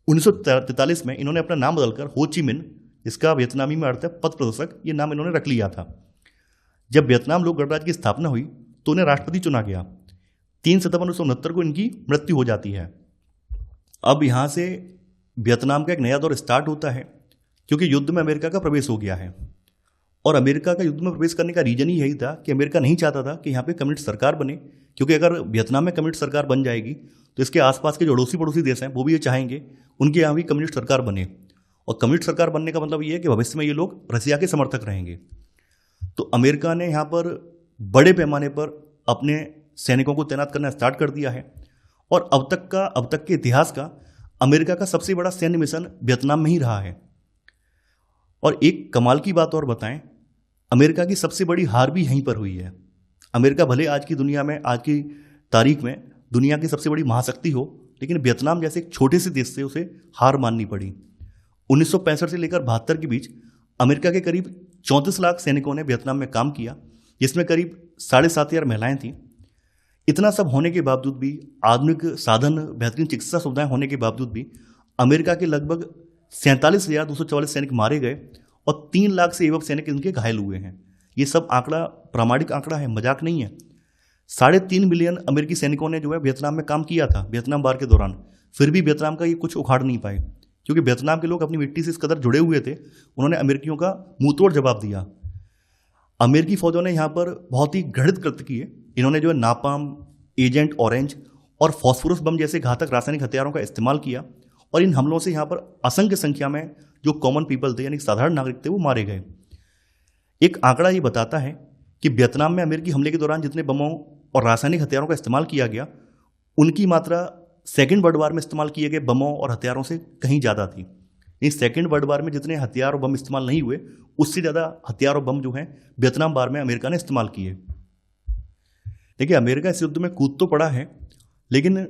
1943 में इन्होंने अपना नाम बदलकर हो ची मिन्ह, जिसका वियतनामी में अर्थ है पथ प्रदर्शक, ये नाम इन्होंने रख लिया था। जब वियतनाम लोक गणराज्य की स्थापना हुई तो उन्हें राष्ट्रपति चुना गया। 3 सितंबर 1969 को इनकी मृत्यु हो जाती है। अब यहाँ से वियतनाम का एक नया दौर स्टार्ट होता है क्योंकि युद्ध में अमेरिका का प्रवेश हो गया है। और अमेरिका का युद्ध में प्रवेश करने का रीजन ही यही था कि अमेरिका नहीं चाहता था कि यहाँ पे कम्युनिस्ट सरकार बने, क्योंकि अगर वियतनाम में कम्युनिस्ट सरकार बन जाएगी तो इसके आसपास के जो अड़ोसी पड़ोसी देश हैं वो भी ये चाहेंगे उनके यहाँ भी कम्युनिस्ट सरकार बने। और कम्युनिस्ट सरकार बनने का मतलब ये है कि भविष्य में ये लोग रसिया के समर्थक रहेंगे। तो अमेरिका ने यहाँ पर बड़े पैमाने पर अपने सैनिकों को तैनात करना स्टार्ट कर दिया है। और अब तक के इतिहास का अमेरिका का सबसे बड़ा सैन्य मिशन वियतनाम में ही रहा है। और एक कमाल की बात और बताएं, अमेरिका की सबसे बड़ी हार भी यहीं पर हुई है। अमेरिका भले आज की दुनिया में, आज की तारीख में दुनिया की सबसे बड़ी महाशक्ति हो, लेकिन वियतनाम जैसे एक छोटे से देश से उसे हार माननी पड़ी। 1965 से लेकर 72 के बीच अमेरिका के करीब 34 लाख सैनिकों ने वियतनाम में काम किया, जिसमें करीब 7,500 महिलाएं थीं। इतना सब होने के बावजूद भी, आधुनिक साधन, बेहतरीन चिकित्सा सुविधाएं होने के बावजूद भी अमेरिका के लगभग 47,244 सैनिक मारे गए और 3 लाख से एवं सैनिक इनके घायल हुए हैं। ये सब आंकड़ा प्रामाणिक आंकड़ा है, मजाक नहीं है। 3.5 मिलियन अमेरिकी सैनिकों ने जो है वियतनाम में काम किया था वियतनाम वार के दौरान। फिर भी वियतनाम का ये कुछ उखाड़ नहीं पाए, क्योंकि वियतनाम के लोग अपनी मिट्टी से इस कदर जुड़े हुए थे, उन्होंने अमेरिकियों का मुंहतोड़ जवाब दिया। अमेरिकी फौजों ने यहाँ पर बहुत ही घृणित कृत्य किए। इन्होंने जो है नापाम, एजेंट ऑरेंज और फॉस्फोरस बम जैसे घातक रासायनिक हथियारों का इस्तेमाल किया। और इन हमलों से यहाँ पर असंख्य संख्या में जो कॉमन पीपल थे, यानी साधारण नागरिक थे, वो मारे गए। एक आंकड़ा ये बताता है कि वियतनाम में अमेरिकी हमले के दौरान जितने बमों और रासायनिक हथियारों का इस्तेमाल किया गया, उनकी मात्रा सेकेंड वर्ल्ड वार में इस्तेमाल किए गए बमों और हथियारों से कहीं ज़्यादा थी। इस सेकेंड वर्ल्ड वार में जितने हथियार और बम इस्तेमाल नहीं हुए, उससे ज़्यादा हथियार और बम जो हैं वियतनाम वार में अमेरिका ने इस्तेमाल किए। देखिए, अमेरिका इस युद्ध में कूद तो पड़ा है, लेकिन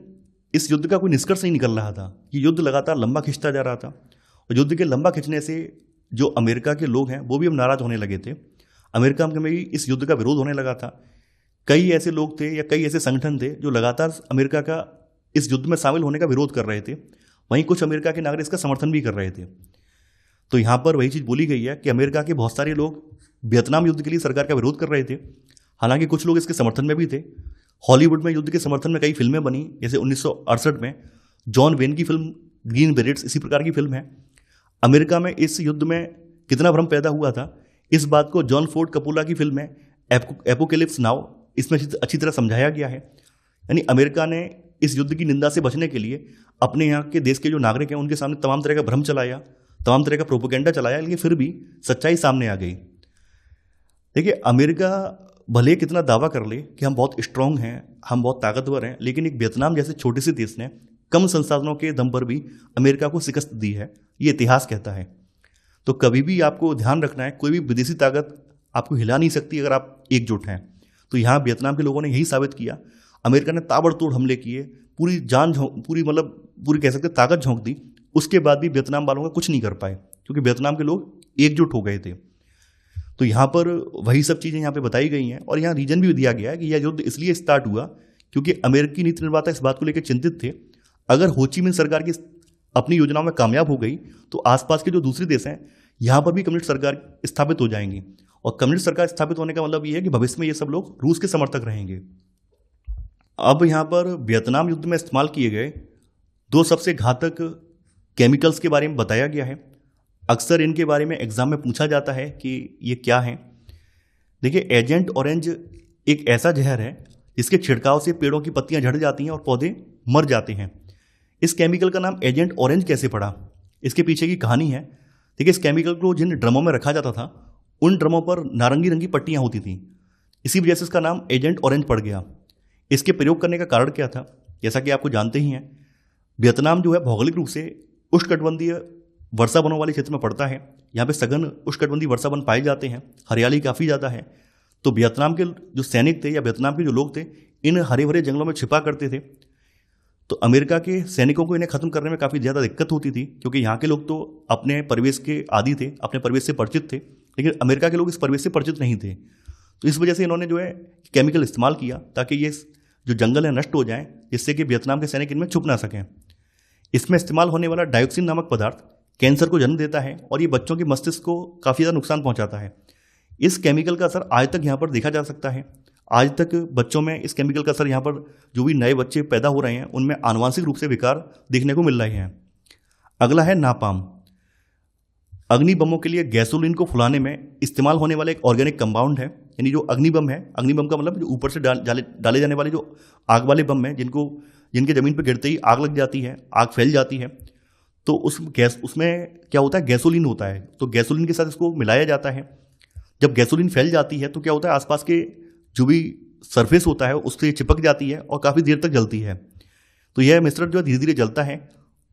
इस युद्ध का कोई निष्कर्ष नहीं निकल रहा था। ये युद्ध लगातार लंबा खिंचता जा रहा था और युद्ध के लंबा खिंचने से जो अमेरिका के लोग हैं वो भी अब नाराज होने लगे थे। अमेरिका में भी इस युद्ध का विरोध होने लगा था। कई ऐसे लोग थे या कई ऐसे संगठन थे जो लगातार अमेरिका का इस युद्ध में शामिल होने का विरोध कर रहे थे। वहीं कुछ अमेरिका के नागरिक इसका समर्थन भी कर रहे थे। तो यहाँ पर वही चीज़ बोली गई है कि अमेरिका के बहुत सारे लोग वियतनाम युद्ध के लिए सरकार का विरोध कर रहे थे, हालांकि कुछ लोग इसके समर्थन में भी थे। हॉलीवुड में युद्ध के समर्थन में कई फिल्में बनी, जैसे 1968 में जॉन वेन की फिल्म ग्रीन बेरेट्स इसी प्रकार की फिल्म है। अमेरिका में इस युद्ध में कितना भ्रम पैदा हुआ था, इस बात को जॉन फोर्ड कपूला की फिल्म है एपोकेलिप्स नाउ, इसमें अच्छी तरह समझाया गया है। यानी अमेरिका ने इस युद्ध की निंदा से बचने के लिए अपने यहाँ के देश के जो नागरिक हैं उनके सामने तमाम तरह का भ्रम चलाया, तमाम तरह का प्रोपोगेंडा चलाया, लेकिन फिर भी सच्चाई सामने आ गई। देखिए, अमेरिका भले कितना दावा कर ले कि हम बहुत स्ट्रांग हैं, हम बहुत ताकतवर हैं, लेकिन एक वियतनाम जैसे छोटे से देश ने कम संसाधनों के दम पर भी अमेरिका को शिकस्त दी है, ये इतिहास कहता है। तो कभी भी आपको ध्यान रखना है, कोई भी विदेशी ताकत आपको हिला नहीं सकती अगर आप एकजुट हैं। तो यहाँ वियतनाम के लोगों ने यही साबित किया। अमेरिका ने ताबड़तोड़ हमले किए, पूरी कह सकते ताकत झोंक दी, उसके बाद भी वियतनाम वालों का कुछ नहीं कर पाए, क्योंकि वियतनाम के लोग एकजुट हो गए थे। तो यहाँ पर वही सब चीज़ें यहाँ पे बताई गई हैं और यहाँ रीजन भी दिया गया है कि यह युद्ध इसलिए स्टार्ट हुआ क्योंकि अमेरिकी नीति निर्माता इस बात को लेकर चिंतित थे, अगर हो ची मिन्ह सरकार की अपनी योजनाओं में कामयाब हो गई तो आसपास के जो दूसरे देश हैं यहाँ पर भी कम्युनिस्ट सरकार स्थापित हो जाएंगी, और कम्युनिस्ट सरकार स्थापित होने का मतलब ये है कि भविष्य में ये सब लोग रूस के समर्थक रहेंगे। अब यहाँ पर वियतनाम युद्ध में इस्तेमाल किए गए दो सबसे घातक केमिकल्स के बारे में बताया गया है। अक्सर इनके बारे में एग्जाम में पूछा जाता है कि ये क्या है। देखिए, एजेंट ऑरेंज एक ऐसा जहर है जिसके छिड़काव से पेड़ों की पत्तियां झड़ जाती हैं और पौधे मर जाते हैं। इस केमिकल का नाम एजेंट ऑरेंज कैसे पड़ा, इसके पीछे की कहानी है। देखिए, इस केमिकल को जिन ड्रमों में रखा जाता था उन ड्रमों पर नारंगी रंग की पट्टियां होती थीं, इसी वजह से इसका नाम एजेंट ऑरेंज पड़ गया। इसके प्रयोग करने का कारण क्या था, जैसा कि आपको जानते ही हैं, वियतनाम जो है भौगोलिक रूप से उष्णकटिबंधीय वर्षा वनों वाले क्षेत्र में पड़ता है। यहाँ पे सघन उष्णकटिबंधीय वर्षा वन पाए जाते हैं, हरियाली काफ़ी ज़्यादा है। तो वियतनाम के जो सैनिक थे या वियतनाम के जो लोग थे इन हरे भरे जंगलों में छिपा करते थे। तो अमेरिका के सैनिकों को इन्हें खत्म करने में काफ़ी ज़्यादा दिक्कत होती थी, क्योंकि यहाँ के लोग तो अपने परिवेश के आदी थे, अपने परिवेश से परिचित थे, लेकिन अमेरिका के लोग इस परिवेश से परिचित नहीं थे। तो इस वजह से इन्होंने जो है केमिकल इस्तेमाल किया ताकि ये जो जंगल है नष्ट हो जाएं, जिससे कि वियतनाम के सैनिक इनमें छुप ना सकें। इसमें इस्तेमाल होने वाला डायोक्सिन नामक पदार्थ कैंसर को जन्म देता है और ये बच्चों के मस्तिष्क को काफ़ी ज़्यादा नुकसान पहुंचाता है। इस केमिकल का असर आज तक यहाँ पर देखा जा सकता है। आज तक बच्चों में इस केमिकल का असर, यहाँ पर जो भी नए बच्चे पैदा हो रहे हैं उनमें आनुवांशिक रूप से विकार देखने को मिल रहे हैं। अगला है नापाम। अग्नि बमों के लिए गैसोलीन को फुलाने में इस्तेमाल होने वाला एक ऑर्गेनिक कंपाउंड है। यानी जो अग्नि बम है, अग्नि बम का मतलब जो ऊपर से डाले जाने वाले जो आग वाले बम हैं, जिनके ज़मीन पर गिरते ही आग लग जाती है, आग फैल जाती है, तो उसमें क्या होता है, गैसोलीन होता है। तो गैसोलीन के साथ इसको मिलाया जाता है। जब गैसोलीन फैल जाती है तो क्या होता है, आसपास के जो भी सरफेस होता है उससे चिपक जाती है और काफ़ी देर तक जलती है। तो यह मिश्रण जो है धीरे धीरे जलता है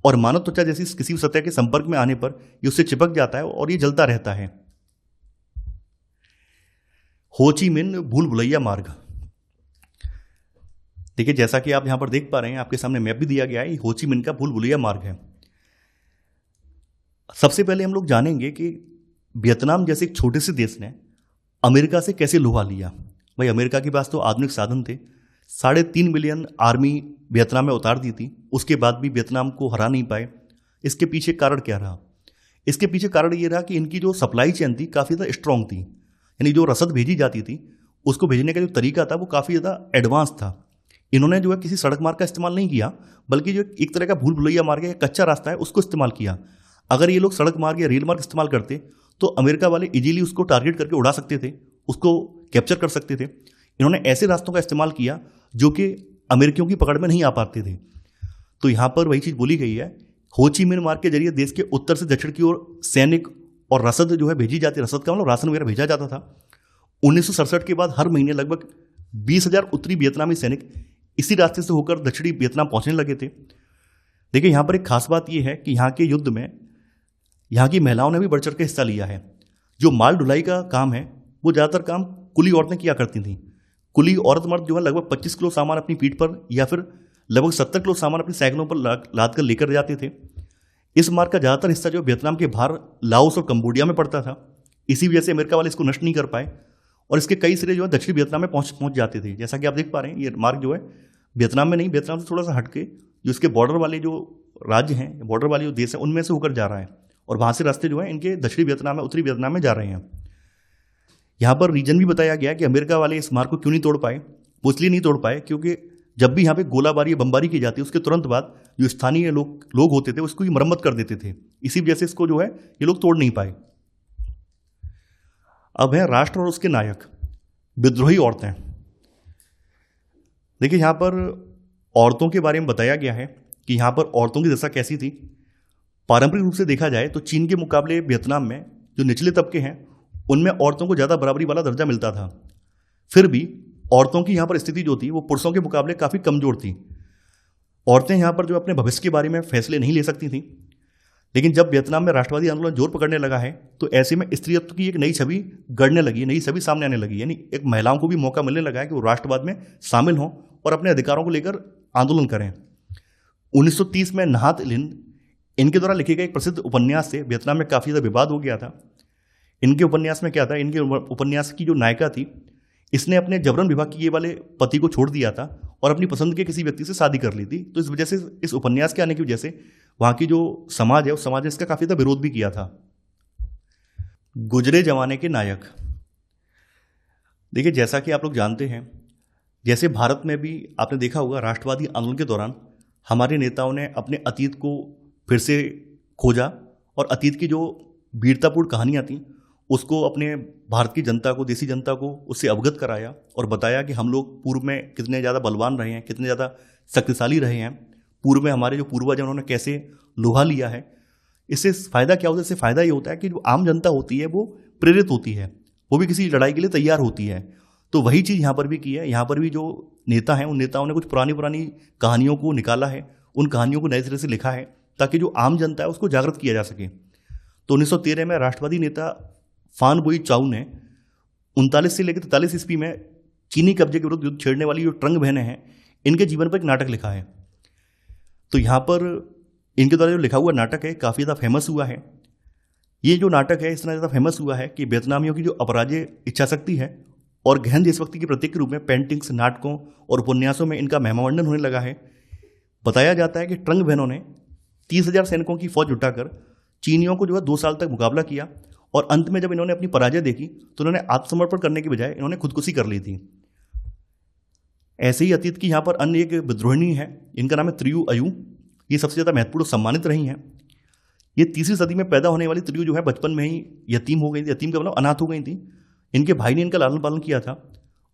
और मानव त्वचा जैसी किसी भी सतह के संपर्क में आने पर ये उससे चिपक जाता है और ये जलता रहता है। हो ची मिन्ह भूल भुलैया मार्ग। देखिए, जैसा कि आप यहां पर देख पा रहे हैं, आपके सामने मैप भी दिया गया है, हो ची मिन्ह का भूल भुलैया मार्ग है। सबसे पहले हम लोग जानेंगे कि वियतनाम जैसे एक छोटे से देश ने अमेरिका से कैसे लोहा लिया। भाई, अमेरिका के पास तो आधुनिक साधन थे, 3.5 मिलियन आर्मी वियतनाम में उतार दी थी, उसके बाद भी वियतनाम को हरा नहीं पाए। इसके पीछे कारण क्या रहा? इसके पीछे कारण ये रहा कि इनकी जो सप्लाई चेन थी काफ़ी ज़्यादा स्ट्रांग थी। यानी जो रसद भेजी जाती थी उसको भेजने का जो तरीका था वो काफ़ी ज़्यादा एडवांस था। इन्होंने जो है किसी सड़क मार्ग का इस्तेमाल नहीं किया, बल्कि जो एक तरह का भूल भुलैया मार्ग है, कच्चा रास्ता है, उसको इस्तेमाल किया। अगर ये लोग सड़क मार्ग या रेल मार्ग इस्तेमाल करते तो अमेरिका वाले इजीली उसको टारगेट करके उड़ा सकते थे, उसको कैप्चर कर सकते थे। इन्होंने ऐसे रास्तों का इस्तेमाल किया जो कि अमेरिकियों की पकड़ में नहीं आ पाते थे। तो यहाँ पर वही चीज़ बोली गई है, हो ची मिन्ह मार्ग के जरिए देश के उत्तर से दक्षिण की ओर सैनिक और रसद जो है भेजी जाती, रसद का मतलब राशन वगैरह भेजा जाता था। 1967 के बाद हर महीने लगभग 20,000 उत्तरी वियतनामी सैनिक इसी रास्ते से होकर दक्षिणी वियतनाम पहुंचने लगे थे। देखिए, यहाँ पर एक खास बात यह है कि यहाँ के युद्ध में यहाँ की महिलाओं ने भी बढ़ चढ़ के हिस्सा लिया है। जो माल ढुलाई का काम है वो ज़्यादातर काम कुली औरतें किया करती थीं। कुली औरत मर्द जो है लगभग 25 किलो सामान अपनी पीठ पर या फिर लगभग 70 किलो सामान अपनी साइकिलों पर लाद कर लेकर जाते थे। इस मार्ग का ज़्यादातर हिस्सा जो वियतनाम के बाहर लाओस और कंबोडिया में पड़ता था। इसी वजह से अमेरिका वाले इसको नष्ट नहीं कर पाए और इसके कई सिरे जो है दक्षिणी वियतनाम में पहुंच जाते थे। जैसा कि आप देख पा रहे हैं, ये मार्ग जो है वियतनाम में नहीं, वियतनाम से थोड़ा सा हटके जो इसके बॉर्डर वाले जो राज्य हैं, बॉर्डर वाले जो देश हैं, उनमें से होकर जा रहा है और वहाँ से रास्ते जो है इनके दक्षिणी वियतनाम में, उत्तरी वियतनाम में जा रहे हैं। यहाँ पर रीजन भी बताया गया कि अमेरिका वाले इस मार्ग को क्यों नहीं तोड़ पाए। वो इसलिए नहीं तोड़ पाए क्योंकि जब भी यहाँ पे गोलाबारी या बमबारी की जाती है उसके तुरंत बाद जो स्थानीय लोग होते थे उसको ही मरम्मत कर देते थे। इसी वजह से इसको जो है ये लोग तोड़ नहीं पाए। अब है राष्ट्र और उसके नायक, विद्रोही औरतें। देखिए, यहाँ पर औरतों के बारे में बताया गया है कि यहाँ पर औरतों की दशा कैसी थी। पारंपरिक रूप से देखा जाए तो चीन के मुकाबले वियतनाम में जो निचले तबके हैं उनमें औरतों को ज़्यादा बराबरी वाला दर्जा मिलता था। फिर भी औरतों की यहाँ पर स्थिति जो थी वो पुरुषों के मुकाबले काफ़ी कमज़ोर थी। औरतें यहाँ पर जो अपने भविष्य के बारे में फैसले नहीं ले सकती थीं। लेकिन जब वियतनाम में राष्ट्रवादी आंदोलन जोर पकड़ने लगा है तो ऐसे में स्त्रीत्व की एक नई छवि गढ़ने लगी, नई छवि सामने आने लगी। यानी एक महिलाओं को भी मौका मिलने लगा है कि वो राष्ट्रवाद में शामिल हों और अपने अधिकारों को लेकर आंदोलन करें। 1930 में नहात लिन, इनके द्वारा लिखे गए एक प्रसिद्ध उपन्यास से वियतनाम में काफ़ी ज़्यादा विवाद हो गया था। इनके उपन्यास में क्या था, इनके उपन्यास की जो नायिका थी इसने अपने जबरन विवाह किए वाले पति को छोड़ दिया था और अपनी पसंद के किसी व्यक्ति से शादी कर ली थी। तो इस वजह से, इस उपन्यास के आने की वजह से वहाँ की जो समाज है उस समाज ने इसका काफ़ी ज़्यादा विरोध भी किया था। गुजरे जमाने के नायक। देखिए, जैसा कि आप लोग जानते हैं, जैसे भारत में भी आपने देखा होगा राष्ट्रवादी आंदोलन के दौरान हमारे नेताओं ने अपने अतीत को फिर से खोजा और अतीत की जो वीरतापूर्ण कहानियाँ थीं उसको अपने भारत की जनता को, देसी जनता को उससे अवगत कराया और बताया कि हम लोग पूर्व में कितने ज़्यादा बलवान रहे हैं, कितने ज़्यादा शक्तिशाली रहे हैं, पूर्व में हमारे जो पूर्वज हैं उन्होंने कैसे लोहा लिया है। इससे फ़ायदा क्या होता है? इससे फ़ायदा ये होता है कि जो आम जनता होती है वो प्रेरित होती है, वो भी किसी लड़ाई के लिए तैयार होती है। तो वही चीज़ यहाँ पर भी की है। यहाँ पर भी जो नेता हैं उन नेताओं ने कुछ पुरानी पुरानी कहानियों को निकाला है, उन कहानियों को नए सिरे से लिखा है ताकि जो आम जनता है उसको जागृत किया जा सके। तो 1913 में राष्ट्रवादी नेता फान बोई चाउ ने 39 से लेकर 43 ईस्वी में चीनी कब्जे के विरुद्ध युद्ध छेड़ने वाली जो ट्रंग बहनें हैं इनके जीवन पर एक नाटक लिखा है। तो यहाँ पर इनके द्वारा जो लिखा हुआ नाटक है काफ़ी ज़्यादा फेमस हुआ है। ये जो नाटक है इतना ज़्यादा फेमस हुआ है कि वियतनामियों की जो अपराजेय इच्छा शक्ति है और गहन देशभक्ति के प्रतीक के रूप में पेंटिंग्स, नाटकों और उपन्यासों में इनका महिमामंडन होने लगा है। बताया जाता है कि ट्रंग बहनों ने 30,000 सैनिकों की फौज जुटाकर चीनियों को जो है 2 साल तक मुकाबला किया और अंत में जब इन्होंने अपनी पराजय देखी तो इन्होंने आत्मसमर्पण करने की बजाय इन्होंने खुदकुशी कर ली थी। ऐसे ही अतीत की यहाँ पर अन्य एक विद्रोहिणी है, इनका नाम है त्रियु अयू। ये सबसे ज़्यादा महत्वपूर्ण सम्मानित रही हैं। ये 3वीं सदी में पैदा होने वाली त्रियु जो है बचपन में ही यतीम हो गई थी। यतीम का मतलब अनाथ हो गई थी। इनके भाई ने इनका लालन पालन किया था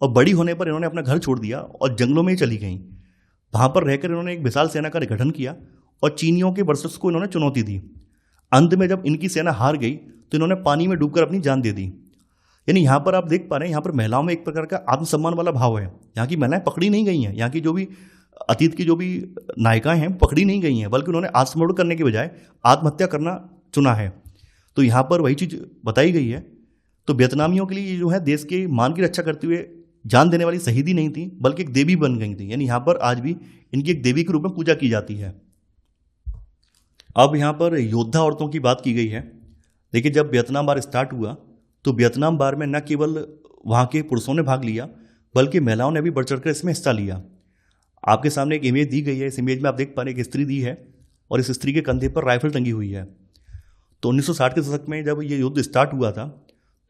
और बड़ी होने पर इन्होंने अपना घर छोड़ दिया और जंगलों में ही चली गईं। वहाँ पर रहकर इन्होंने एक विशाल सेना का गठन किया और चीनियों के वर्चस्व को इन्होंने चुनौती दी। अंत में जब इनकी सेना हार गई तो इन्होंने पानी में डूबकर अपनी जान दे दी। यानी यहाँ पर आप देख पा रहे हैं, यहाँ पर महिलाओं में एक प्रकार का आत्मसम्मान वाला भाव है। यहाँ की महिलाएं पकड़ी नहीं गई हैं, यहाँ की जो भी अतीत की जो भी नायिकाएं हैं पकड़ी नहीं गई हैं, बल्कि उन्होंने आत्मसमर्पण करने के बजाय आत्महत्या करना चुना है। तो यहाँ पर वही चीज़ बताई गई है। तो वियतनामियों के लिए ये जो है देश के मान की रक्षा करते हुए जान देने वाली शहीदी नहीं थी, बल्कि एक देवी बन गई थी। यानी यहाँ पर आज भी इनकी एक देवी के रूप में पूजा की जाती है। अब यहाँ पर योद्धा औरतों की बात की गई है। देखिए, जब वियतनाम वार स्टार्ट हुआ तो वियतनाम वार में न केवल वहाँ के पुरुषों ने भाग लिया बल्कि महिलाओं ने भी बढ़ चढ़कर इसमें हिस्सा लिया। आपके सामने एक इमेज दी गई है। इस इमेज में आप देख पा रहे हैं एक स्त्री दी है और इस स्त्री के कंधे पर राइफल टंगी हुई है। तो 1960 के दशक में जब ये युद्ध स्टार्ट हुआ था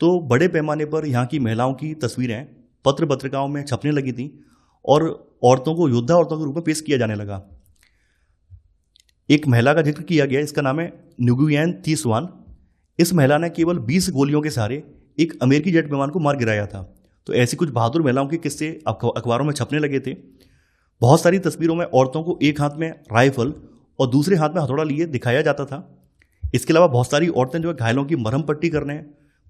तो बड़े पैमाने पर यहाँ की महिलाओं की तस्वीरें पत्र पत्रिकाओं में छपने लगी थी और औरतों को योद्धा औरतों के रूप में पेश किया जाने लगा। एक महिला का जिक्र किया गया, इसका नाम है न्युगुयेन थी स्वान। इस महिला ने केवल 20 गोलियों के सहारे एक अमेरिकी जेट विमान को मार गिराया था। तो ऐसी कुछ बहादुर महिलाओं के किस्से अखबारों में छपने लगे थे। बहुत सारी तस्वीरों में औरतों को एक हाथ में राइफल और दूसरे हाथ में हथौड़ा लिए दिखाया जाता था। इसके अलावा बहुत सारी औरतें जो है घायलों की मरहम पट्टी करने,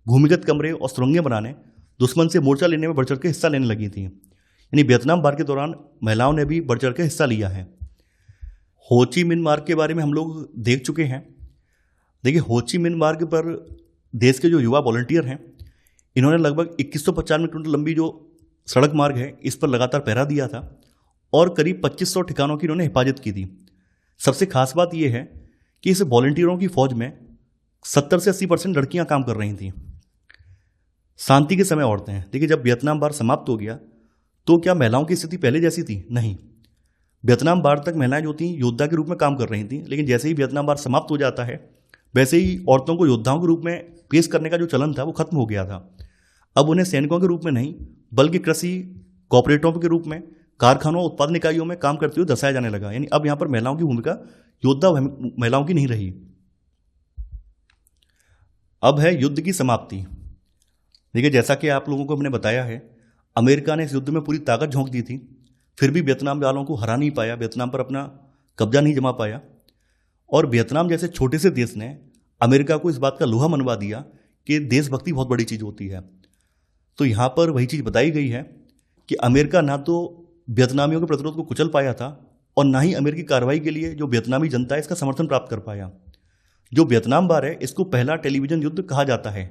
भूमिगत कमरे और सुरंगें बनाने, दुश्मन से मोर्चा लेने में बढ़ चढ़ के हिस्सा लेने लगी थी। यानी वियतनाम वार के दौरान महिलाओं ने भी बढ़ चढ़ के हिस्सा लिया है। हो ची मिन्ह मार्ग के बारे में हम लोग देख चुके हैं। देखिए, हो ची मिन्ह मार्ग पर देश के जो युवा वॉलंटियर हैं इन्होंने लगभग 2195 किलोमीटर लंबी जो सड़क मार्ग है इस पर लगातार पहरा दिया था और करीब 2500 ठिकानों की इन्होंने हिफाजत की थी। सबसे खास बात यह है कि इस वॉलंटियरों की फौज में 70 से 80% लड़कियां काम कर रही थीं। शांति के समय औरतें हैं। देखिए, जब वियतनाम वार समाप्त हो गया तो क्या महिलाओं की स्थिति पहले जैसी थी? नहीं। वियतनाम वार तक महिलाएं जो थीं योद्धा के रूप में काम कर रही थीं, लेकिन जैसे ही वियतनाम वार समाप्त हो जाता है वैसे ही औरतों को योद्धाओं के रूप में पेश करने का जो चलन था वो खत्म हो गया था। अब उन्हें सैनिकों के रूप में नहीं बल्कि कृषि कॉपरेटिवों के रूप में, कारखानों, उत्पादन इकाइयों में काम करते हुए दर्शाया जाने लगा। यानी अब यहाँ पर महिलाओं की भूमिका योद्धा महिलाओं की नहीं रही। अब है युद्ध की समाप्ति। देखिए, जैसा कि आप लोगों को हमने बताया है, अमेरिका ने इस युद्ध में पूरी ताकत झोंक दी थी, फिर भी वियतनाम वालों को हरा नहीं पाया, वियतनाम पर अपना कब्जा नहीं जमा पाया। और वियतनाम जैसे छोटे से देश ने अमेरिका को इस बात का लोहा मनवा दिया कि देशभक्ति बहुत बड़ी चीज़ होती है। तो यहाँ पर वही चीज़ बताई गई है कि अमेरिका ना तो वियतनामियों के प्रतिरोध को कुचल पाया था और ना ही अमेरिकी कार्रवाई के लिए जो वियतनामी जनता है इसका समर्थन प्राप्त कर पाया। जो वियतनाम वार है इसको पहला टेलीविजन युद्ध कहा जाता है।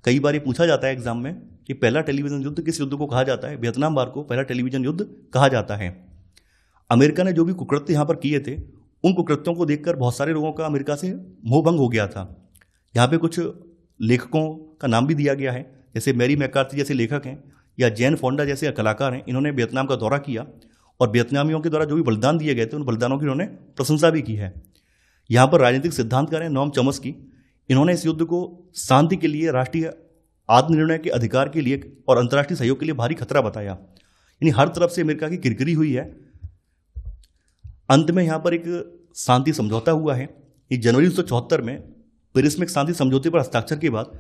कई बार ये पूछा जाता है एग्जाम में कि पहला टेलीविजन युद्ध किस युद्ध को कहा जाता है? वियतनाम वार को पहला टेलीविजन युद्ध कहा जाता है। अमेरिका ने जो भी कुकृत्य यहाँ पर किए थे उन कुकृत्यों को देखकर बहुत सारे लोगों का अमेरिका से मोह भंग हो गया था। यहाँ पे कुछ लेखकों का नाम भी दिया गया है, जैसे मैरी मैकार्थी जैसे लेखक हैं या जैन फोंडा जैसे कलाकार हैं, इन्होंने वियतनाम का दौरा किया और वियतनामियों के द्वारा जो भी बलिदान दिए गए थे उन बलिदानों की इन्होंने प्रशंसा भी की है। यहाँ पर राजनीतिक सिद्धांतकार हैं नोम चॉम्स्की, इन्होंने इस युद्ध को शांति के लिए, राष्ट्रीय आत्मनिर्णय के अधिकार के लिए और अंतर्राष्ट्रीय सहयोग के लिए भारी खतरा बताया। यानी हर तरफ से अमेरिका की किरकिरी हुई है। अंत में यहाँ पर एक शांति समझौता हुआ है। ये जनवरी 1974 में पेरिस में एक शांति समझौते पर हस्ताक्षर के बाद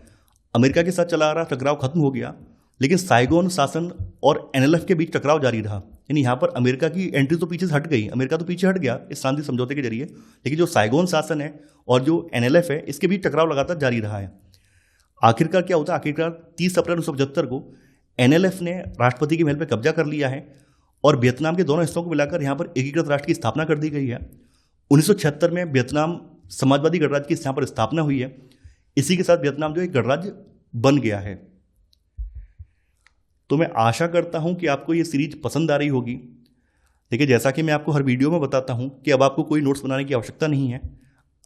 अमेरिका के साथ चला आ रहा टकराव खत्म हो गया, लेकिन साइगोन शासन और एनएलएफ के बीच टकराव जारी रहा। यानी यहाँ पर अमेरिका की एंट्री तो पीछे से हट गई, अमेरिका तो पीछे हट गया इस शांति समझौते के जरिए, लेकिन जो साइगोन शासन है और जो एनएलएफ है इसके बीच टकराव लगातार जारी रहा है। आखिरकार क्या होता है, आखिरकार 30 अप्रैल 1975 को एनएलएफ ने राष्ट्रपति के महल पर कब्जा कर लिया है और वियतनाम के दोनों हिस्सों को मिलाकर यहाँ पर एकीकृत राष्ट्र की स्थापना कर दी गई है। 1976 में वियतनाम समाजवादी गणराज्य की यहाँ पर स्थापना हुई है। इसी के साथ वियतनाम जो एक गणराज्य बन गया है। तो मैं आशा करता हूं कि आपको ये सीरीज पसंद आ रही होगी। देखिए, जैसा कि मैं आपको हर वीडियो में बताता हूं कि अब आपको कोई नोट्स बनाने की आवश्यकता नहीं है।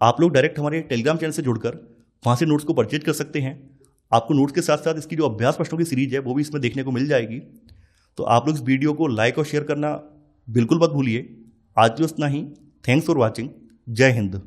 आप लोग डायरेक्ट हमारे टेलीग्राम चैनल से जुड़कर वहाँ से नोट्स को परचेज कर सकते हैं। आपको नोट्स के साथ साथ इसकी जो अभ्यास प्रश्नों की सीरीज है वो भी इसमें देखने को मिल जाएगी। तो आप लोग इस वीडियो को लाइक और शेयर करना बिल्कुल मत भूलिए। आज जो इतना ही। Thanks for watching. जय हिंद।